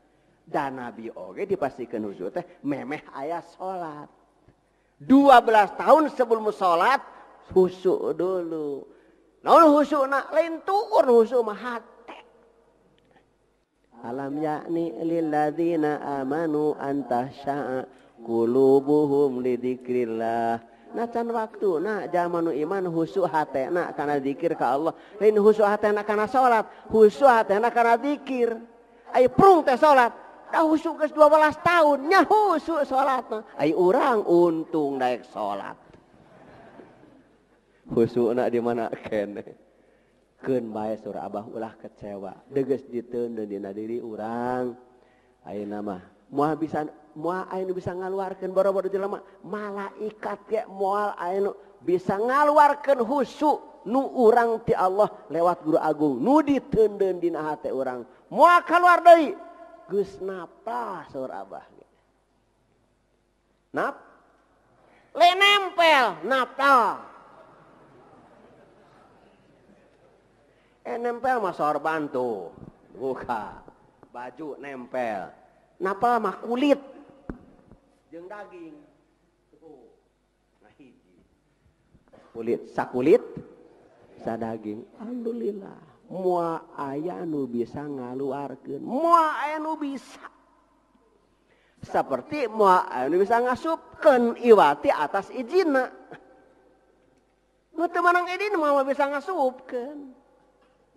Dan Nabi oge dipasikeun husu teh memeh aya salat. 12 tahun sebelum sholat husu dulu. Naon husu nak lain tuur husu mah hate. Alam yakni lil ladzina amanu an tahsya'a qulubuhum li dzikrillah. Nah can waktuna zaman iman husu hatena kana zikir ka Allah. Lain husu hatena kana salat, husu hatena kana zikir. Ai prung teh salat. Dah husu ke 12 tahun, nya husu sholatna. Ai urang untung daek sholat. Husu nak di mana kene. Keun bae surah abah ulah kecewa. Deges diteun dina diri urang. Ayeuna mah moal bisa moal aya nu bisa ngaluarkeun boro-boro jelema malaikat ge moal aya nu bisa ngaluarkeun husu nu urang ti Allah lewat guru agung nu diteundeun dina hate urang. Moal kaluar deui geus napa saur abah ge. Nap? Le nempel, napa? Nempel mah sorban tuh. Buka. Baju nempel. Napa mah kulit. Jeung daging. Tuh. Nah hiji. Kulit, sakulit, sadaging. Alhamdulillah. Moal aya nu bisa ngaluarkeun, moal aya nu bisa. Seperti moal aya nu bisa ngasupkeun iwati atas ijinna. Nu teu manang idin moal bisa ngasupkeun.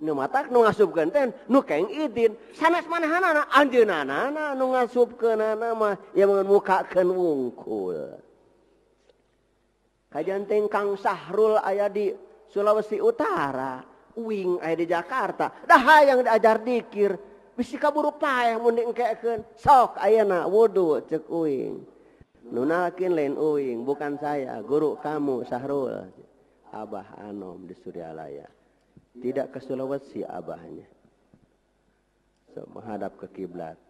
Nu matak nu ngasupkeun teh nu keng idin. Sanes manahanana anjeunana nu ngasupkeunana mah ya mukakeun wungkul. Kajian teh Kang Sahrul aya di Sulawesi Utara. Uing aya di Jakarta, dah hayang diajar dikir, bisi kaburu paeh mun diengkekeun. Sok ayeuna wudu ceuk uing. Nu nalkin lain uing, bukan saya, guru kamu Sahrul. Abah Anom di Suryalaya. Tidak ke Sulawesi abahnya. So, menghadap ke kiblat.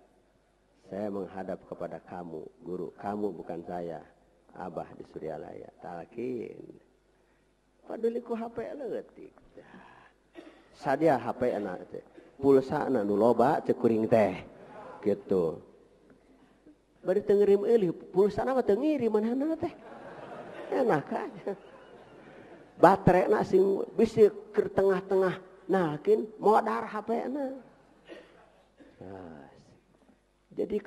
Saya menghadap kepada kamu, guru kamu bukan saya. Abah di Suryalaya. Talkin. Padahal ku HP leutik. Sadia HP anak teh. Pulsa anak nu loba cek kuring teh. Gitu. Bari teu ngirim eulih, pulsa mah teu ngirim manehna teh. Enak aja. Baterena sing bisi keur tengah-tengah nalkin modar HP-na. Nah, jadi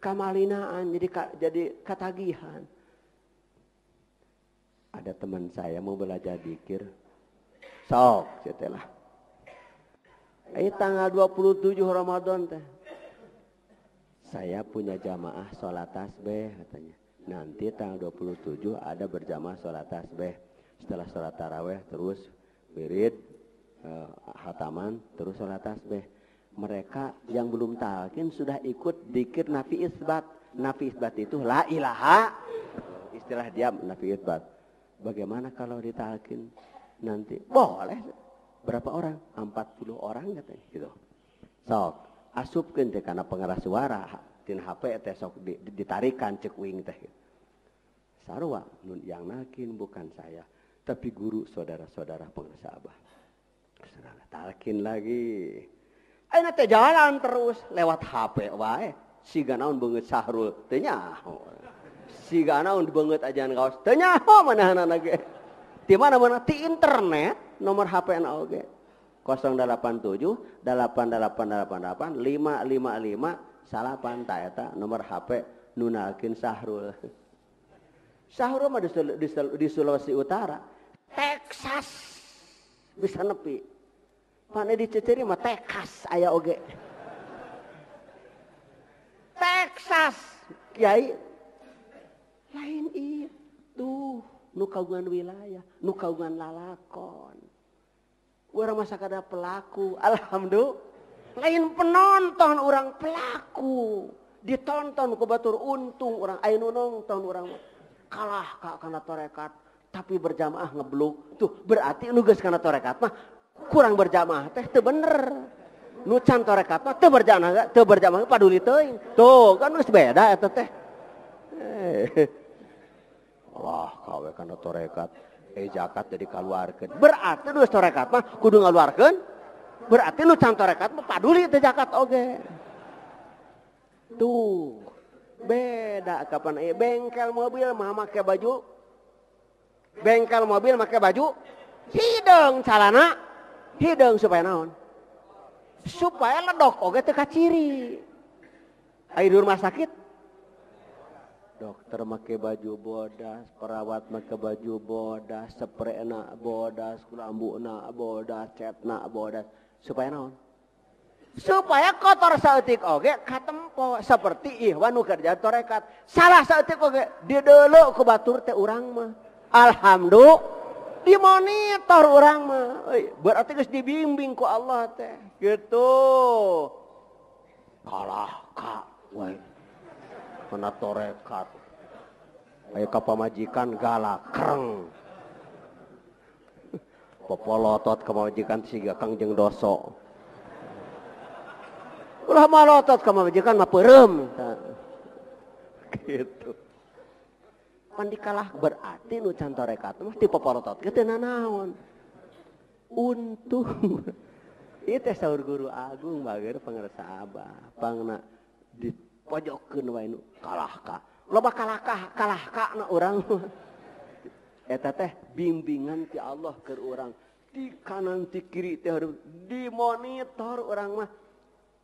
kamalinaan, jadi katagihan. Ada teman saya mau belajar zikir. Sok, setelah. Ini tanggal 27 Ramadan teh. Saya punya jamaah sholat tasbih katanya. Nanti tanggal 27 ada berjamaah sholat tasbih. Setelah sholat taraweh terus wirid, khataman, terus sholat tasbih. Mereka yang belum talqin sudah ikut zikir nafi isbat. Nafi isbat itu la ilaha. Istilah diam nafi isbat. Bagaimana kalau ditalqin? Nanti boleh. Berapa orang? 40 orang katanya gitu. Sok, asupkeun teh kana pengeras suara tina HP teh sok ditarikan cek uing teh. Sarua nun yang nakin bukan saya, tapi guru saudara-saudara pengeras Abah. Saudara talkin lagi. Ayeuna teh jalan terus lewat HP wae. Siga naon beungeut Sahrul teu nyaho. Siga naon beungeut ajan kaos teu nyaho manahanana ge. Di mana-mana ti internet nomor HP-na oge. 087 8888 555 salapan ta eta nomor HP nu nalkeun Sahrul. Sahrul mah di Sulawesi Utara, Texas bisa nepi. Pane di Ceceri mah Texas aya oge. Texas kiai lain itu nu kagungan wilayah, nu kagungan lalakon. Urang masa kada pelaku, alhamdulillah. Lain penonton orang pelaku. Ditonton ku batur untung orang aya nu nonton urang kalah ka kana torekat tapi berjamaah ngebluk. Tuh berarti nu geus kana torekat mah kurang berjamaah teh teu bener. Nu can torekat mah teu berjamaah paduli teuing. Tuh kan geus beda eta teh. Allah kawe kana torekat zakat jadi kaluarkeun. Berarti nu torekat mah kudu ngaluarkeun. Berarti nu can torekat mah paduli teh zakat oge. Tuh beda kapan bengkel mobil mah make baju. Bengkel mobil make baju hideung calana. Hideung supaya naon? Supaya ledok oge teu kaciri. Aya di rumah sakit dokter make baju bodas, perawat make baju bodas, sprayna bodas, kulambuna bodas, catna bodas. Supaya naon? Supaya kotor saeutik oge katempo seperti ihwan nu kerja torekat. Salah saeutik oge dideuleu ku batur teh urang mah. Alhamdulillah dimonitor urang mah. Berarti geus dibimbing ku Allah teh. Gitu. Kalah ka wae. Kana torekat aya ka pamajikan galak kreng popolotot ka pamajikan siga Kangjeng Doso ulah malotot ka pamajikan mah peureum gitu pan dikalah berarti nu can torekat mah ti popolotot ge teu nanaon untung ieu teh saur guru agung bager pangarsa Abah pangna di pojokkeun wae nu kalah ka loba kalah ka na urang eta teh bimbingan ti Allah keur urang di kanan ti kiri teh dimonitor urang mah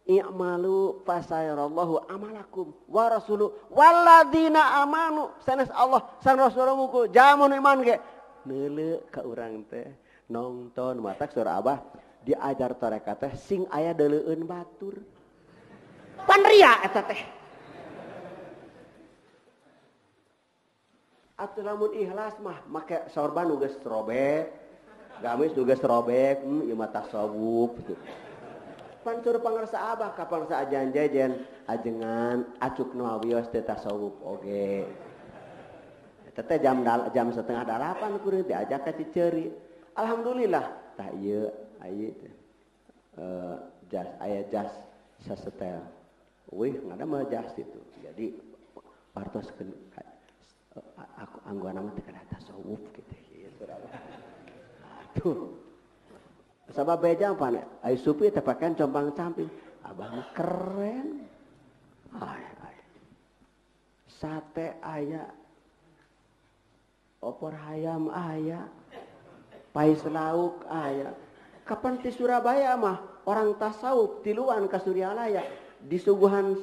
i'malu fasayarallahu amalakum wa rasuluh walladzina amanu sanes Allah sang Rasulullah ku jamun iman ge neuleu ka urang teh nongton matak surah Abah diajar torekat teh sing aya deuleueun batur pan ria eta teh. Atuh lamun ikhlas mah make sorban nu geus robek, gamis nu geus robek, ieu mah tasawuf gitu. Pan sur pangarsa Abah ka pangarsa ajan jejen ajengan acuk nu awios teh tasawuf oge. Eta teh jam 7:30 kuring diajak ka Ciceuri. Alhamdulillah tah ieu aya teh jas aya jas sasetel. Wih, ngada mah jas itu. Jadi partoskeun aku anggona mah teh kana tasawuf kitu gitu. Aduh. Sabab beja pan ai supi teh pakean compang-camping. Abah mah keren. Ay. Sate aya. Opor hayam aya. Pais lauk aya. Kapan di Surabaya mah orang tasawuf tiluan ka Suryalaya. Disuguhan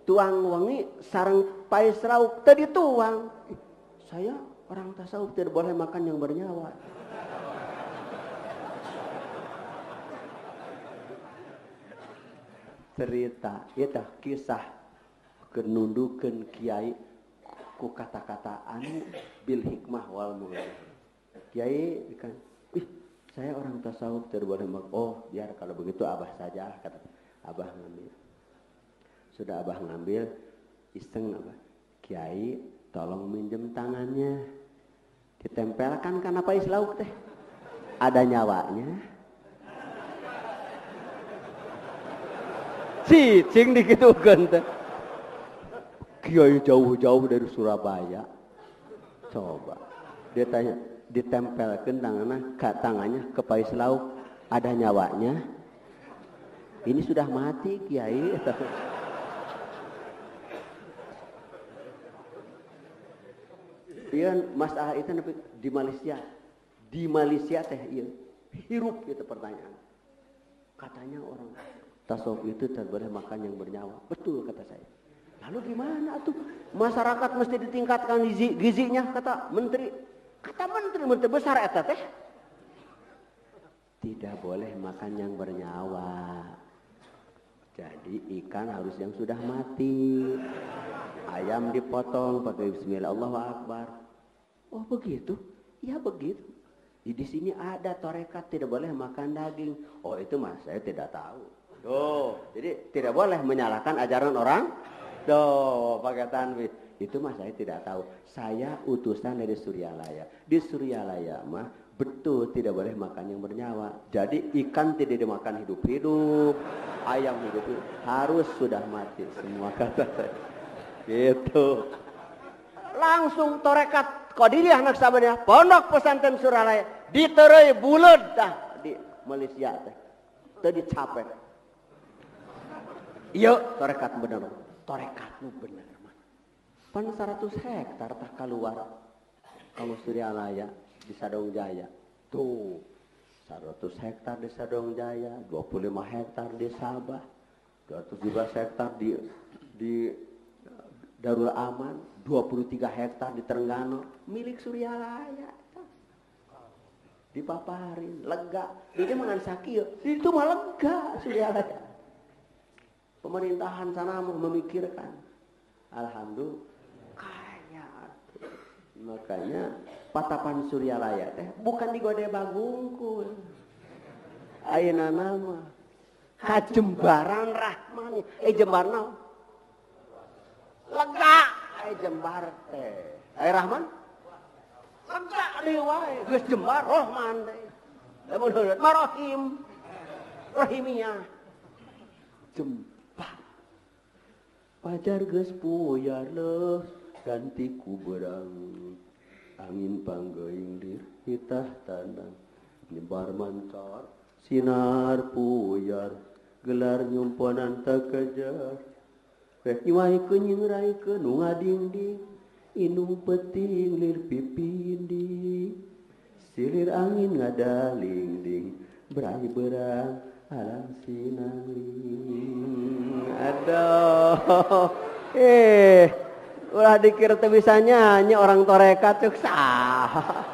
tuang wangi sareng pais rauk tadi tuang. Saya orang tasawuf tidak boleh makan yang bernyawa. Cerita eta kisah kenundukeun kiai ku kata-kata anu bil hikmah wal mau'izah. Kiai kan, saya orang tasawuf tidak boleh makan. Oh, biar kalau begitu Abah saja kata. Abah ngambil. Sudah Abah ngambil, iseng Abah. Kiai, tolong minjem tangannya. Ditempelkan kan apa islauk teh? Ada nyawanya. cicing dikitukeun teh. Kiai jauh-jauh dari Surabaya. Coba. Dia tanya, ditempelkan tangannya ke pais lauk, ada nyawanya. Ini sudah mati Kiai. Iya Mas A itu di Malaysia. Di Malaysia teh iya. Hirup gitu pertanyaan. Katanya orang tasawuf itu tidak boleh makan yang bernyawa. Betul kata saya. Lalu gimana tuh? Masyarakat mesti ditingkatkan gizinya kata menteri. Kata menteri besar eta teh. Tidak boleh makan yang bernyawa. Jadi ikan harus yang sudah mati. Ayam dipotong pakai bismillah Allahu Akbar. Oh begitu? Ya begitu. Di sini ada torekat tidak boleh makan daging. Oh itu mas saya tidak tahu. Oh jadi tidak boleh menyalahkan ajaran orang. Pakai tanwin. Itu mas saya tidak tahu. Saya utusan dari Suryalaya. Di Suryalaya mah betul tidak boleh makan yang bernyawa. Jadi ikan tidak dimakan hidup-hidup. Ayam hidup-hidup. Harus sudah mati semua kata saya. Gitu. Langsung torekat Qadiriyah Naksabandia Pondok Pesantren Suryalaya diterei buleud dah di Malaysia teh. Teu dicapek. Iya, torekat bener. Torekat nu bener mah. Pan 100 hektar tah keluar kamu Suryalaya di Sadong Jaya. Tuh 100 hektar di Sadong Jaya, 25 hektar di Sabah, 217 hektar di Darul Aman, 23 hektar di Terengganu, milik Suryalaya. Dipaparin, lega. Dia mangan sakieu, itu mah lega Suryalaya. Pemerintahan sana memikirkan. Alhamdulillah kaya. Makanya patapan Suryalaya teh bukan di Gode Bagungkul. Ayeuna nama Jembaran Rahman. Jembarna lega. Jembar teh. Rahman lega deui wae. Geus Jembar Rahman teh. Lamun heureut mah Rahim. Rahimiyah. Jembar. Pajar geus puyar leuh ganti ku berang. Angin panggeing lir hitah tandang. Nyebar mancar sinar puyar. Gelar nyumponan tak kejar. Rek nyuaikeun nyengeraikeun nu ngadingding. Inung peting lir pipinding. Silir angin ngadalingding. Berai berang alang sinangling. Aduh. Ulah dikira teu bisa nyanyi orang torekat cuk sah.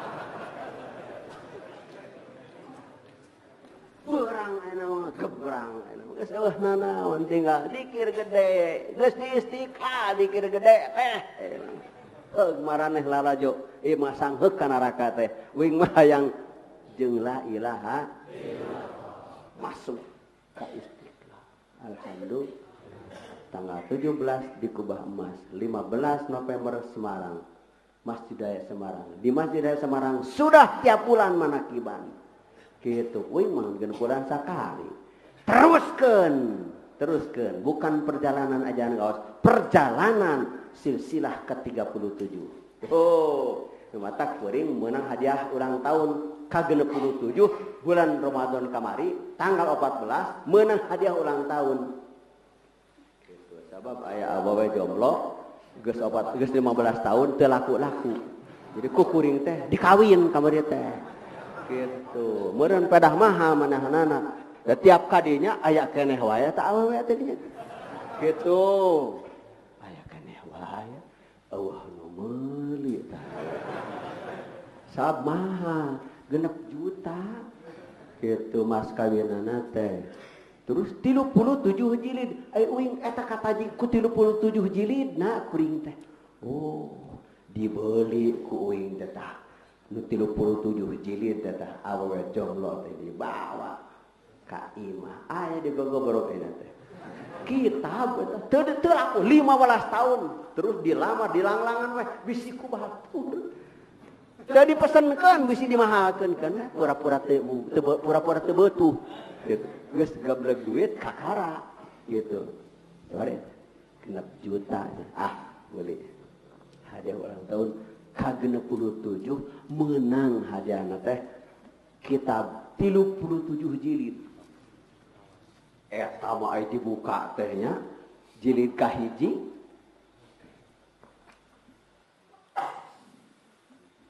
Berang aya mah gebrang aya. Geus eueuh nanaon tinggal dikir gede. Geus di Istiqlal dikir gede teh. Maraneh lalajo masang heuk ka neraka teh. Wing mah hayang jeung la ilaha illallah. Masuk ke Istiqlal. Alhamdulillah. Tanggal 17 di Kubah Emas, 15 November Semarang, Masjid Daya Semarang. Di Masjid Daya Semarang sudah tiap bulan manakiban. Gitu, wing manggeun bulan sakali. Teruskeun, bukan perjalanan ajaran gaos, perjalanan silsilah ke-37. Oh, mata kuring menang hadiah ulang tahun ke-67 bulan Ramadan kamari tanggal 14 menang hadiah ulang tahun. Gitu. Sebab aya awewe jomblo geus 15 tahun teu laku-laku. Jadi ku kuring teh dikawin kamari teh. Gitu. Meureun pedah maha manahanana. Da tiap kadinya aya keneh wae tah awewe teh dinya. Gitu. Aya keneh wae. Eueuh nu meuli tah. Sab maha 6 juta gitu mas kawinana teh. Terus 37 jilid uing eta kata ku 37 jilid na kuring teh. Oh dibeli ku uing teh tah nu 37 jilid teh tah awewe jomblo teh dibawa ka imah aya di gogoboro eta teh kitab teu aku 15 tahun terus dilamar dilanglangan we bisi ku batur. Jadi pesenkan bisi dimahakeun kan pura-pura teu beutuh gitu. Geus gablek duit kakara gitu. Coba genep juta beli hadiah ulang tahun K67 menang hadiahna teh kitab 37 jilid. Eta mah aya dibuka tehnya jilid kahiji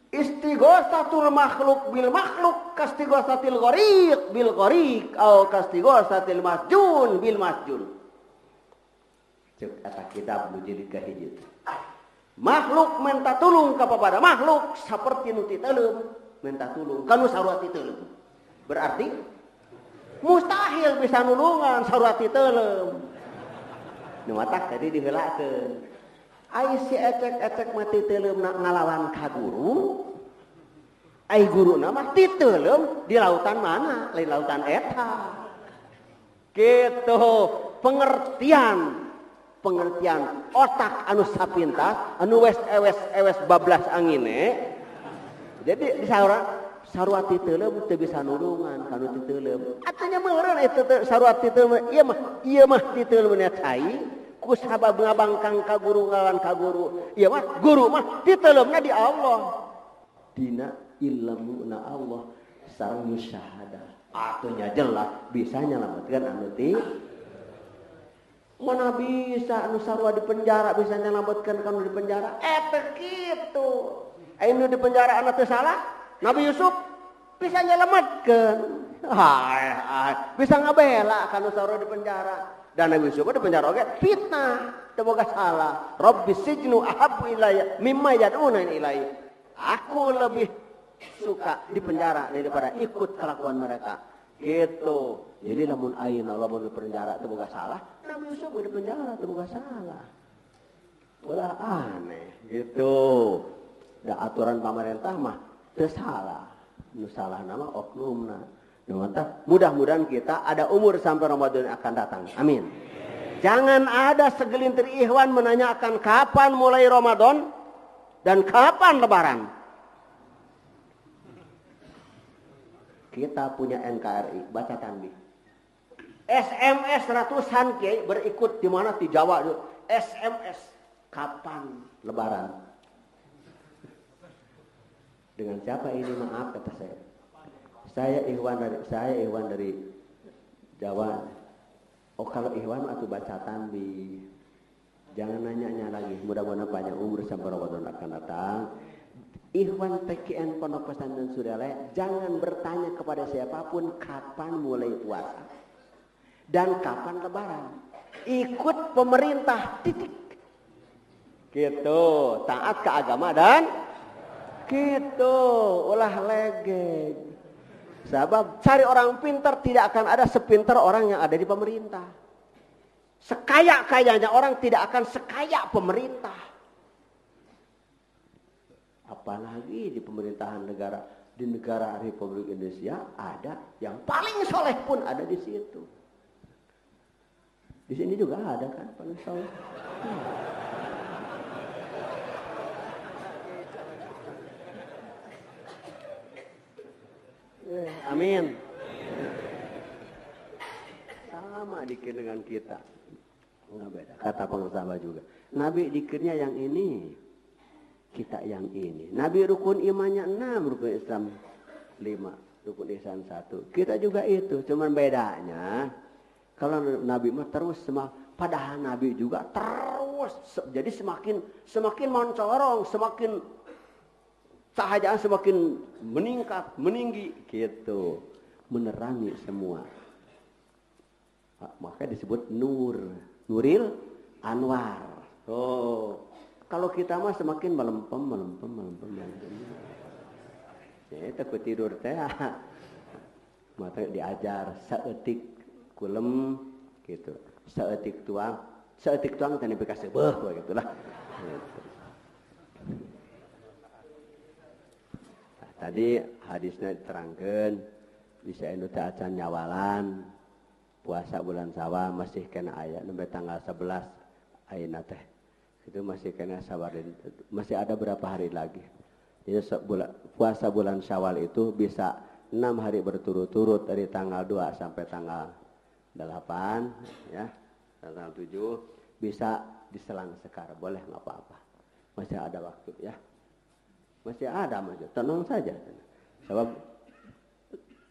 istighosatul makhluk bil makhluk kastighosatil ghariq bil ghariq au kastighosatil masjun bil masjun. Cek eta kitab nu jilid kahiji. Makhluk minta tulung kepada makhluk seperti nu titeuleuh minta tulung kanu sarua titeuleuh. Berarti mustahil bisa nulungan sarua titeuleuh. Nu matak tadi diheulakeun. Ai si ecek-ecek mah titeuleuh ngalawan ka guru. Ai guruna mah titeuleuh di lautan mana? Lain lautan eta. Kitu pengertian otak anu sapintas anu wes bablas angine. Jadi di sarua titeuleuh teu bisa nulungan kanu titeuleuh. Atunya meureun eta sarua titeuleuh ieu mah titeuleuh nya cai ku sabab ngabangkang ka guru ngalawan ka guru. Ieu mah guru mah titeuleuhna di Allah. Dina ilmuna Allah sareng musyahadah. Atunya jelas bisa nyelametkeun anu ti mana bisa anu sarua di penjara bisa nyelametkeun kanu di penjara eta kitu. Anu di penjara anu teu salah Nabi Yusuf bisa nyelametkeun. Bisa ngabela kanu sarua di penjara. Dan Nabi Yusuf di penjara oge fitnah teu boga salah. Rabbis sijnu ahabbu ilayya mimma yad'una ilaihi. Aku lebih suka di penjara daripada ikut kelakuan mereka. Gitu. Jadi lamun ayeuna lamun di penjara teu boga salah, Nabi Yusuf di penjara teu boga salah. Ulah aneh gitu. Da aturan pemerintah mah teu salah. Nu salah nama oknumna. Mudah-mudahan kita ada umur sampai Ramadan akan datang. Amin. Jangan ada segelintir ikhwan menanyakan kapan mulai Ramadan dan kapan Lebaran. Kita punya NKRI, baca tanbih. SMS ratusan kiai berikut di mana di Jawa itu. SMS kapan Lebaran? Dengan siapa ini maaf kata saya. Saya Ikhwan dari Jawa. Oh kalau Ikhwan atuh baca tanbih. Jangan nanya lagi. Mudah-mudahan panjang umur sampai Ramadan akan datang. Ikhwan PKN Pondok Pesantren Suryalaya jangan bertanya kepada siapapun kapan mulai puasa dan kapan Lebaran. Ikut pemerintah titik. Gitu, taat ke agama dan gitu, ulah legeg. Sebab cari orang pintar tidak akan ada sepintar orang yang ada di pemerintah. Sekaya-kayanya orang tidak akan sekaya pemerintah. Apalagi di pemerintahan negara, di negara Republik Indonesia ada yang paling soleh pun ada di situ. Di sini juga ada kan paling soleh. Amin. Sama dikir dengan kita. Nggak beda. Kata pengusaha juga. Nabi dikirnya yang ini. Kita yang ini. Nabi rukun imannya 6, rukun Islam 5, rukun ihsan 1. Kita juga itu, cuman bedanya kalau Nabi mah terus padahal Nabi juga terus jadi semakin mencorong, semakin cahayaan semakin meningkat, meninggi gitu, menerangi semua. Maka disebut Nuril Anwar. Oh. Kalau kita mah semakin melempem. Ya, takut tidur teh. Mata diajar saeutik kulem gitu. Saeutik tuang teh nepi ka seubeuh gitu lah. Gitu. Nah, tadi hadisnya diterangkeun bisa anu teh acan nyawalan puasa bulan Syawal masih kena aya nembe tanggal 11 ayeuna teh. Itu masih kena sabarin, masih ada berapa hari lagi. Jadi puasa bulan Syawal itu bisa 6 hari berturut-turut dari tanggal 2 sampai tanggal 8 ya. Tanggal 7 bisa diselang sekar, boleh nggak apa-apa. Masih ada waktu ya. Masih ada, tenang saja. Sebab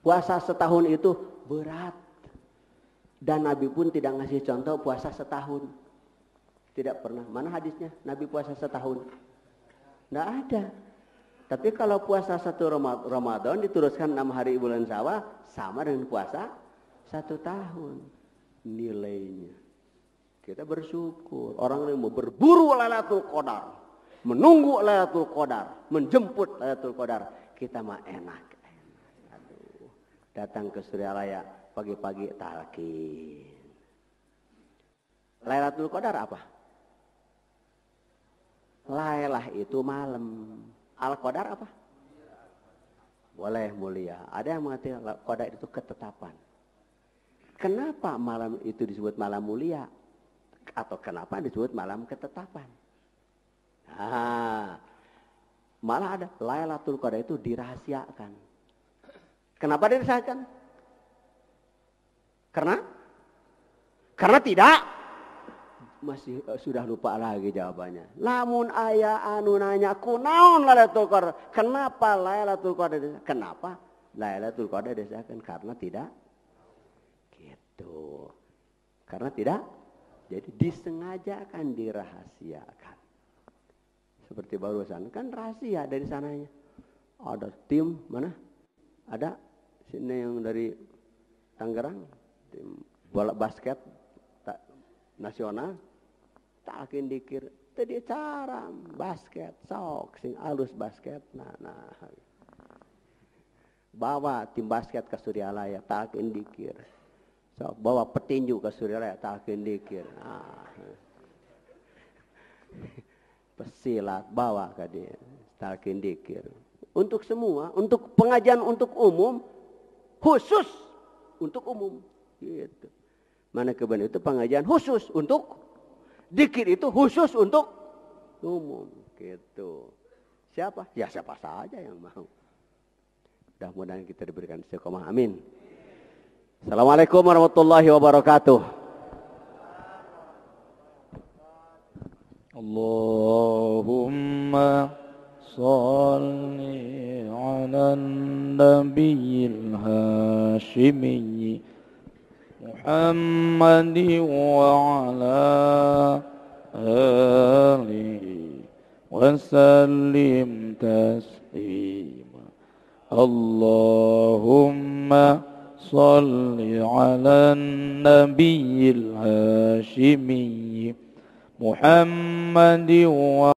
puasa setahun itu berat. Dan Nabi pun tidak ngasih contoh puasa setahun. Tidak pernah. Mana hadisnya? Nabi puasa setahun. Tidak ada. Tapi kalau puasa satu Ramadan diteruskan 6 hari bulan Syawal, sama dengan puasa 1 tahun. Nilainya. Kita bersyukur. Orang yang mau berburu Lailatul Qadar, menunggu Lailatul Qadar, menjemput Lailatul Qadar, kita mah enak. Aduh, datang ke Suryalaya pagi-pagi talqin. Lailatul Qadar apa? Lailah itu malam. Al-Qadar apa? Boleh mulia. Ada yang mengatakan Qadar itu ketetapan. Kenapa malam itu disebut malam mulia? Atau kenapa disebut malam ketetapan? Nah, malah ada Lailatul Qadar itu dirahasiakan. Kenapa dirahasiakan? Karena tidak. Masih sudah lupa lagi jawabannya. Lamun aya anu nanya kunaon Lailatul Qadar? Kenapa Lailatul Qadar? Kenapa Lailatul Qadar dirahasiakan? Karena tidak. Gitu. Karena tidak. Jadi disengajakan dirahasiakan. Seperti barusan kan rahasia dari sananya. Ada tim mana? Ada sini yang dari Tangerang, tim bola basket nasional. Takin dikir tadi cara basket sok sing alus basket. Nah. Bawa tim basket ke Suryalaya, takin dikir. So, bawa petinju ke Suryalaya, takin dikir. Pesilat bawa ke dia, takin dikir. Untuk semua, untuk pengajian untuk umum, khusus untuk umum. Gitu. Mana kebenaran itu pengajian khusus untuk dikir itu khusus untuk umum. Gitu. Siapa? Ya siapa saja yang mau. Mudah-mudahan kita diberikan istiqomah. Amin. Assalamualaikum warahmatullahi wabarakatuh. Allahumma salli ala nabiyil hashimi Muhammadi wa ala alihi wa sallim taslima. Allahumma salli ala nabiyil hashimi Muhammadi wa